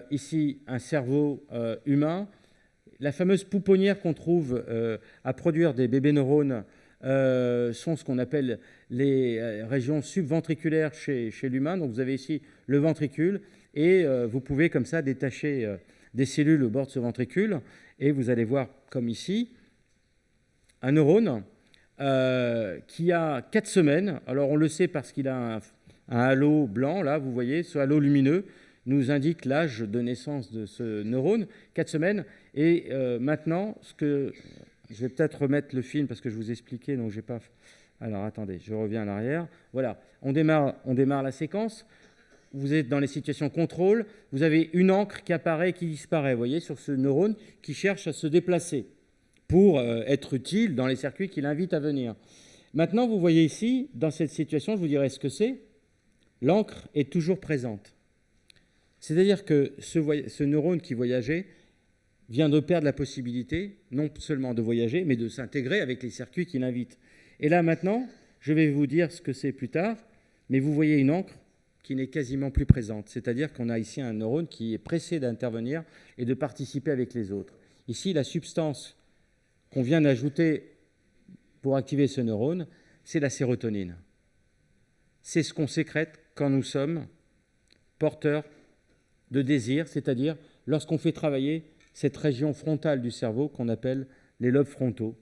ici un cerveau humain. La fameuse pouponnière qu'on trouve à produire des bébés neurones sont ce qu'on appelle les régions subventriculaires chez l'humain. Donc, vous avez ici le ventricule et vous pouvez comme ça détacher des cellules au bord de ce ventricule et vous allez voir, comme ici, un neurone qui a 4 semaines. Alors, on le sait parce qu'il a un halo blanc, là, vous voyez, ce halo lumineux nous indique l'âge de naissance de ce neurone, 4 semaines. Et maintenant, je vais peut-être remettre le film parce que je vous expliquais, donc j'ai pas... Alors, attendez, je reviens à l'arrière. Voilà, on démarre la séquence. Vous êtes dans les situations contrôle. Vous avez une encre qui apparaît et qui disparaît, vous voyez, sur ce neurone qui cherche à se déplacer pour être utile dans les circuits qui l'invitent à venir. Maintenant, vous voyez ici, dans cette situation, je vous dirai ce que c'est. L'encre est toujours présente. C'est-à-dire que ce neurone qui voyageait vient de perdre la possibilité, non seulement de voyager, mais de s'intégrer avec les circuits qui l'invitent. Et là, maintenant, je vais vous dire ce que c'est plus tard, mais vous voyez une encre qui n'est quasiment plus présente. C'est-à-dire qu'on a ici un neurone qui est pressé d'intervenir et de participer avec les autres. Ici, la substance qu'on vient d'ajouter pour activer ce neurone, c'est la sérotonine. C'est ce qu'on sécrète quand nous sommes porteurs de désir, c'est-à-dire lorsqu'on fait travailler cette région frontale du cerveau qu'on appelle les lobes frontaux.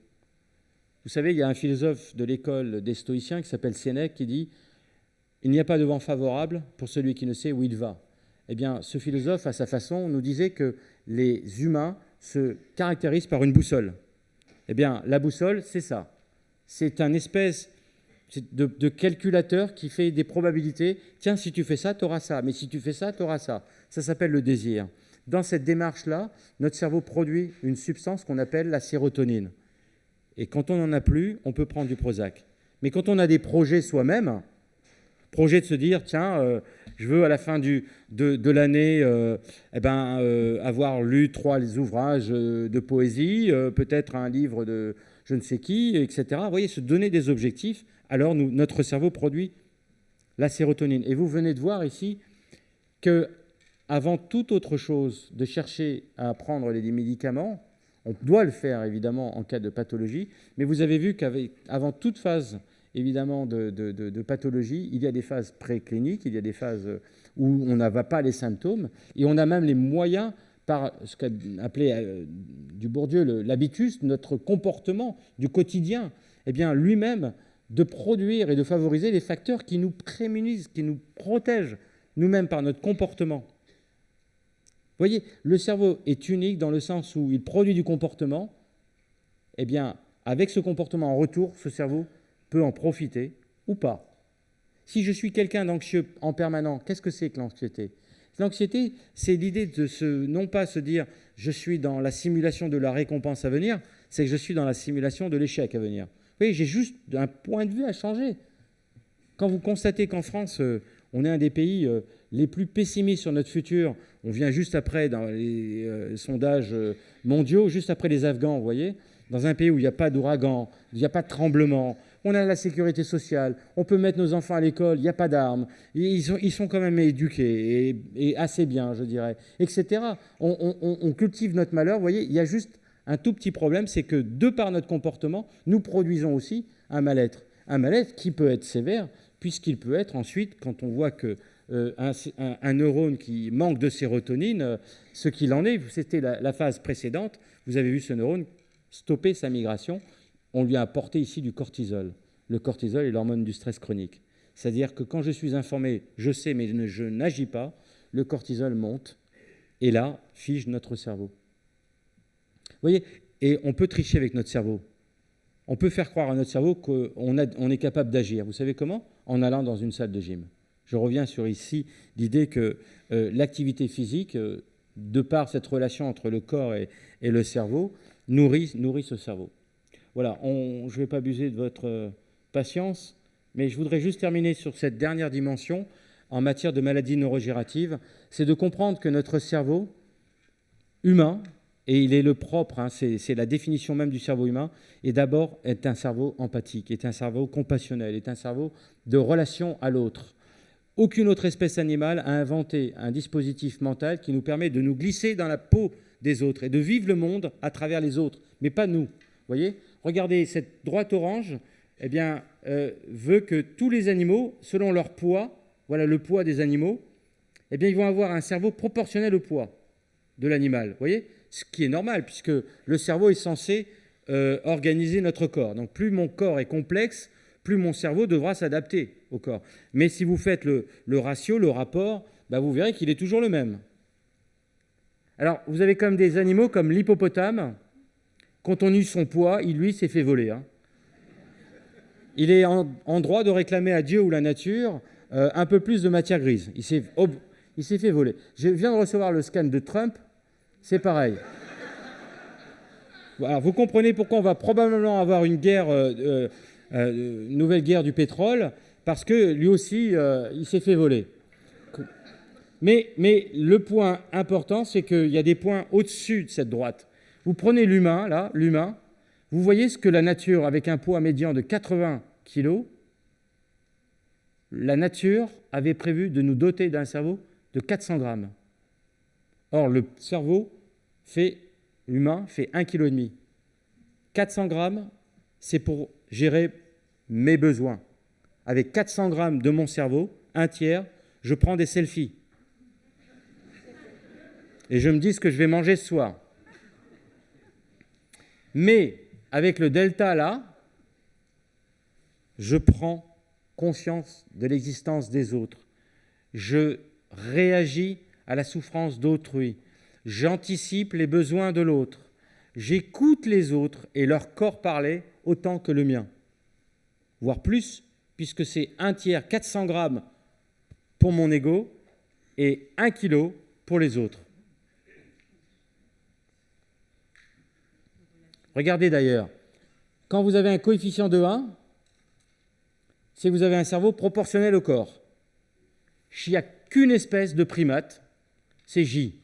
Vous savez, il y a un philosophe de l'école des stoïciens qui s'appelle Sénèque qui dit « Il n'y a pas de vent favorable pour celui qui ne sait où il va ». Eh bien, ce philosophe, à sa façon, nous disait que les humains se caractérisent par une boussole. Eh bien, la boussole, c'est ça. C'est un espèce de calculateur qui fait des probabilités. Tiens, si tu fais ça, tu auras ça. Mais si tu fais ça, tu auras ça. Ça s'appelle le désir. Dans cette démarche-là, notre cerveau produit une substance qu'on appelle la sérotonine. Et quand on n'en a plus, on peut prendre du Prozac. Mais quand on a des projets soi-même, projet de se dire, tiens, je veux à la fin de l'année avoir lu 3 ouvrages de poésie, peut-être un livre de je ne sais qui, etc. Vous voyez, se donner des objectifs, alors notre cerveau produit la sérotonine. Et vous venez de voir ici qu'avant toute autre chose de chercher à prendre des médicaments, on doit le faire évidemment en cas de pathologie, mais vous avez vu qu'avant toute phase évidemment de pathologie, il y a des phases précliniques, il y a des phases où on n'a pas les symptômes, et on a même les moyens, par ce qu'a appelé du Bourdieu l'habitus, notre comportement du quotidien, eh bien lui-même, de produire et de favoriser les facteurs qui nous prémunissent, qui nous protègent nous-mêmes par notre comportement. Vous voyez, le cerveau est unique dans le sens où il produit du comportement. Eh bien, avec ce comportement en retour, ce cerveau peut en profiter ou pas. Si je suis quelqu'un d'anxieux en permanent, qu'est-ce que c'est que l'anxiété ? L'anxiété, c'est l'idée de non pas se dire « je suis dans la simulation de la récompense à venir », c'est que je suis dans la simulation de l'échec à venir. Vous voyez, j'ai juste un point de vue à changer. Quand vous constatez qu'en France, on est un des pays les plus pessimistes sur notre futur, on vient juste après, dans les sondages mondiaux, juste après les Afghans, vous voyez, dans un pays où il n'y a pas d'ouragan, il n'y a pas de tremblement, on a la sécurité sociale, on peut mettre nos enfants à l'école, il n'y a pas d'armes, ils sont quand même éduqués, et assez bien, je dirais, etc. On cultive notre malheur, vous voyez, il y a juste un tout petit problème, c'est que de par notre comportement, nous produisons aussi un mal-être qui peut être sévère, puisqu'il peut être ensuite, quand on voit qu'un neurone qui manque de sérotonine, ce qu'il en est, c'était la phase précédente, vous avez vu ce neurone stopper sa migration, on lui a apporté ici du cortisol. Le cortisol est l'hormone du stress chronique. C'est-à-dire que quand je suis informé, je sais, mais je n'agis pas, le cortisol monte, et là, fige notre cerveau. Vous voyez, et on peut tricher avec notre cerveau. On peut faire croire à notre cerveau qu'on est capable d'agir. Vous savez comment? En allant dans une salle de gym. Je reviens sur ici l'idée que l'activité physique, de par cette relation entre le corps et le cerveau, nourrit ce cerveau. Voilà, je ne vais pas abuser de votre patience, mais je voudrais juste terminer sur cette dernière dimension en matière de maladies neurodégénératives, c'est de comprendre que notre cerveau humain, et il est le propre, c'est la définition même du cerveau humain, et d'abord est un cerveau empathique, est un cerveau compassionnel, est un cerveau de relation à l'autre. Aucune autre espèce animale a inventé un dispositif mental qui nous permet de nous glisser dans la peau des autres et de vivre le monde à travers les autres, mais pas nous. Vous voyez ? Regardez, cette droite orange veut que tous les animaux, selon leur poids, voilà le poids des animaux, ils vont avoir un cerveau proportionnel au poids de l'animal. Vous voyez ? Ce qui est normal, puisque le cerveau est censé organiser notre corps. Donc plus mon corps est complexe, plus mon cerveau devra s'adapter au corps. Mais si vous faites le ratio, le rapport, vous verrez qu'il est toujours le même. Alors, vous avez comme des animaux comme l'hippopotame. Quand on use son poids, il s'est fait voler. Il est en droit de réclamer à Dieu ou la nature un peu plus de matière grise. Il s'est fait voler. Je viens de recevoir le scan de Trump. C'est pareil. Alors, vous comprenez pourquoi on va probablement avoir une guerre, nouvelle guerre du pétrole, parce que lui aussi, il s'est fait voler. Mais le point important, c'est qu'il y a des points au-dessus de cette droite. Vous prenez l'humain, là, l'humain, vous voyez ce que la nature, avec un poids médian de 80 kg, la nature avait prévu de nous doter d'un cerveau de 400 grammes. Or, le cerveau humain fait 1,5 kg. 400 grammes, c'est pour gérer mes besoins. Avec 400 grammes de mon cerveau, un tiers, je prends des selfies. Et je me dis ce que je vais manger ce soir. Mais avec le delta là, je prends conscience de l'existence des autres. Je réagis à la souffrance d'autrui. J'anticipe les besoins de l'autre. J'écoute les autres et leur corps parler autant que le mien. Voire plus, puisque c'est un tiers, 400 grammes pour mon ego et 1 kilo pour les autres. Regardez d'ailleurs, quand vous avez un coefficient de 1, c'est que vous avez un cerveau proportionnel au corps. Il n'y a qu'une espèce de primate, c'est J.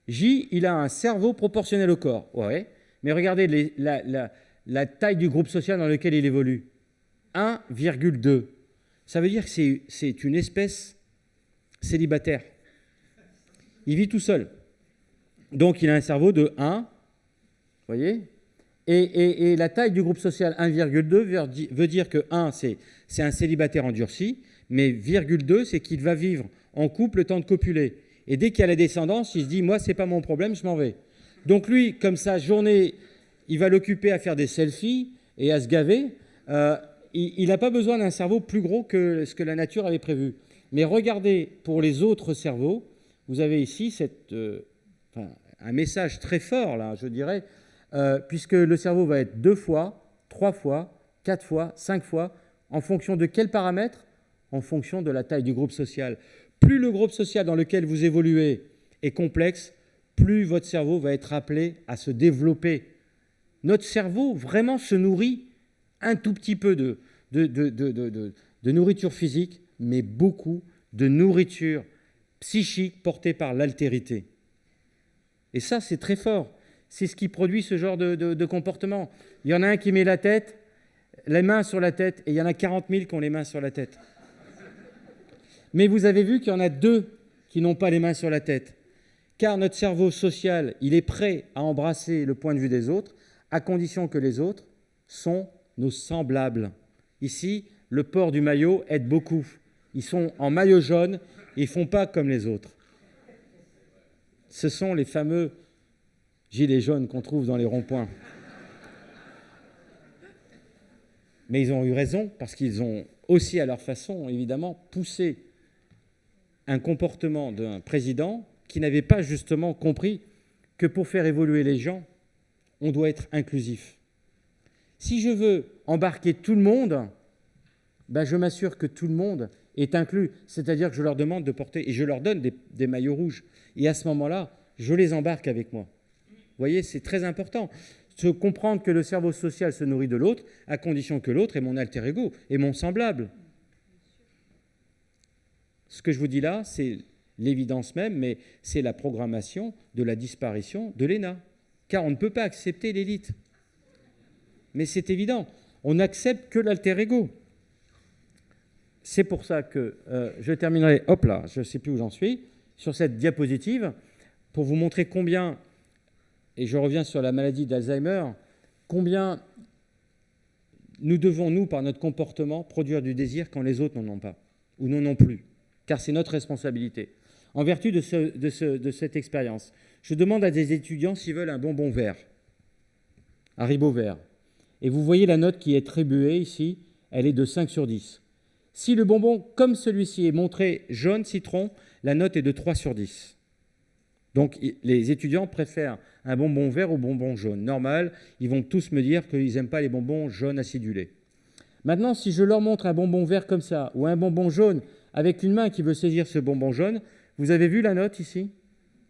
J, il a un cerveau proportionnel au corps. Ouais, mais regardez la taille du groupe social dans lequel il évolue. 1,2. Ça veut dire que c'est une espèce célibataire. Il vit tout seul. Donc, il a un cerveau de 1, vous voyez ? Et la taille du groupe social 1,2 veut dire que 1, c'est un célibataire endurci, mais 0,2, c'est qu'il va vivre en couple le temps de copuler. Et dès qu'il y a la descendance, il se dit « moi, c'est pas mon problème, je m'en vais ». Donc lui, comme sa journée, il va l'occuper à faire des selfies et à se gaver. Il n'a pas besoin d'un cerveau plus gros que ce que la nature avait prévu. Mais regardez, pour les autres cerveaux, vous avez ici un message très fort, là, je dirais, puisque le cerveau va être 2 fois, 3 fois, 4 fois, 5 fois, en fonction de quels paramètres ? En fonction de la taille du groupe social. Plus le groupe social dans lequel vous évoluez est complexe, plus votre cerveau va être appelé à se développer. Notre cerveau vraiment se nourrit un tout petit peu de nourriture physique, mais beaucoup de nourriture psychique portée par l'altérité. Et ça, c'est très fort. C'est ce qui produit ce genre de comportement. Il y en a un qui met les mains sur la tête, et il y en a 40 000 qui ont les mains sur la tête. Mais vous avez vu qu'il y en a 2 qui n'ont pas les mains sur la tête. Car notre cerveau social, il est prêt à embrasser le point de vue des autres, à condition que les autres sont nos semblables. Ici, le port du maillot aide beaucoup. Ils sont en maillot jaune, ils ne font pas comme les autres. Ce sont les fameux gilets jaunes qu'on trouve dans les ronds-points. Mais ils ont eu raison parce qu'ils ont aussi, à leur façon, évidemment, poussé un comportement d'un président qui n'avait pas justement compris que pour faire évoluer les gens, on doit être inclusif. Si je veux embarquer tout le monde, ben je m'assure que tout le monde est inclus. C'est-à-dire que je leur demande de porter, et je leur donne des maillots rouges. Et à ce moment-là, je les embarque avec moi. Vous voyez, c'est très important. Se comprendre que le cerveau social se nourrit de l'autre, à condition que l'autre est mon alter ego, est mon semblable. Ce que je vous dis là, c'est l'évidence même, mais c'est la programmation de la disparition de l'ENA. Car on ne peut pas accepter l'élite. Mais c'est évident, on n'accepte que l'alter ego. C'est pour ça que je terminerai, hop là, je ne sais plus où j'en suis, sur cette diapositive, pour vous montrer combien, et je reviens sur la maladie d'Alzheimer, combien nous devons, nous, par notre comportement, produire du désir quand les autres n'en ont pas, ou n'en ont plus, car c'est notre responsabilité. En vertu de cette expérience, je demande à des étudiants s'ils veulent un bonbon vert, Haribo vert. Et vous voyez la note qui est attribuée ici, elle est de 5 sur 10. Si le bonbon, comme celui-ci, est montré jaune citron, la note est de 3 sur 10. Donc les étudiants préfèrent un bonbon vert au bonbon jaune. Normal, ils vont tous me dire qu'ils n'aiment pas les bonbons jaunes acidulés. Maintenant, si je leur montre un bonbon vert comme ça, ou un bonbon jaune, avec une main qui veut saisir ce bonbon jaune, vous avez vu la note ici?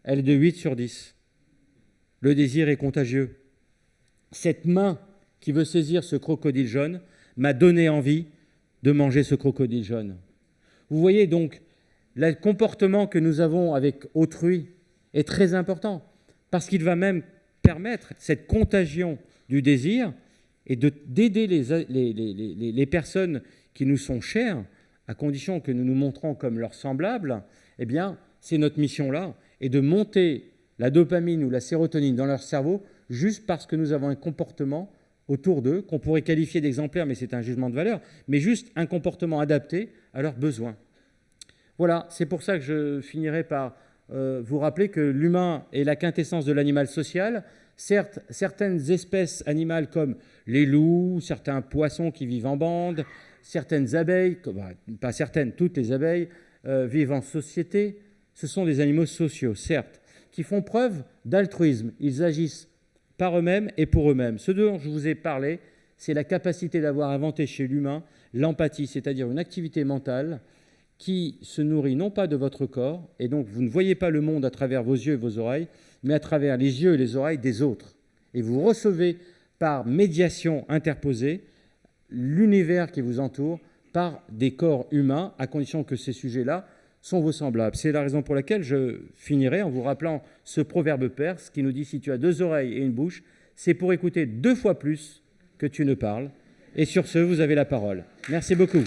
Elle est de 8 sur 10. Le désir est contagieux. Cette main qui veut saisir ce crocodile jaune m'a donné envie de manger ce crocodile jaune. Vous voyez donc, le comportement que nous avons avec autrui est très important, parce qu'il va même permettre cette contagion du désir et d'aider les personnes qui nous sont chères, à condition que nous nous montrons comme leurs semblables. Eh bien, c'est notre mission-là, et de monter la dopamine ou la sérotonine dans leur cerveau juste parce que nous avons un comportement autour d'eux, qu'on pourrait qualifier d'exemplaire, mais c'est un jugement de valeur, mais juste un comportement adapté à leurs besoins. Voilà, c'est pour ça que je finirai par vous rappeler que l'humain est la quintessence de l'animal social. Certes, certaines espèces animales comme les loups, certains poissons qui vivent en bande, certaines abeilles, pas certaines, toutes les abeilles, vivent en société. Ce sont des animaux sociaux, certes, qui font preuve d'altruisme. Ils agissent par eux-mêmes et pour eux-mêmes. Ce dont je vous ai parlé, c'est la capacité d'avoir inventé chez l'humain l'empathie, c'est-à-dire une activité mentale qui se nourrit non pas de votre corps, et donc vous ne voyez pas le monde à travers vos yeux et vos oreilles, mais à travers les yeux et les oreilles des autres. Et vous recevez par médiation interposée l'univers qui vous entoure par des corps humains, à condition que ces sujets-là sont vos semblables. C'est la raison pour laquelle je finirai en vous rappelant ce proverbe perse qui nous dit « Si tu as 2 oreilles et une bouche, c'est pour écouter 2 fois plus que tu ne parles. » Et sur ce, vous avez la parole. Merci beaucoup.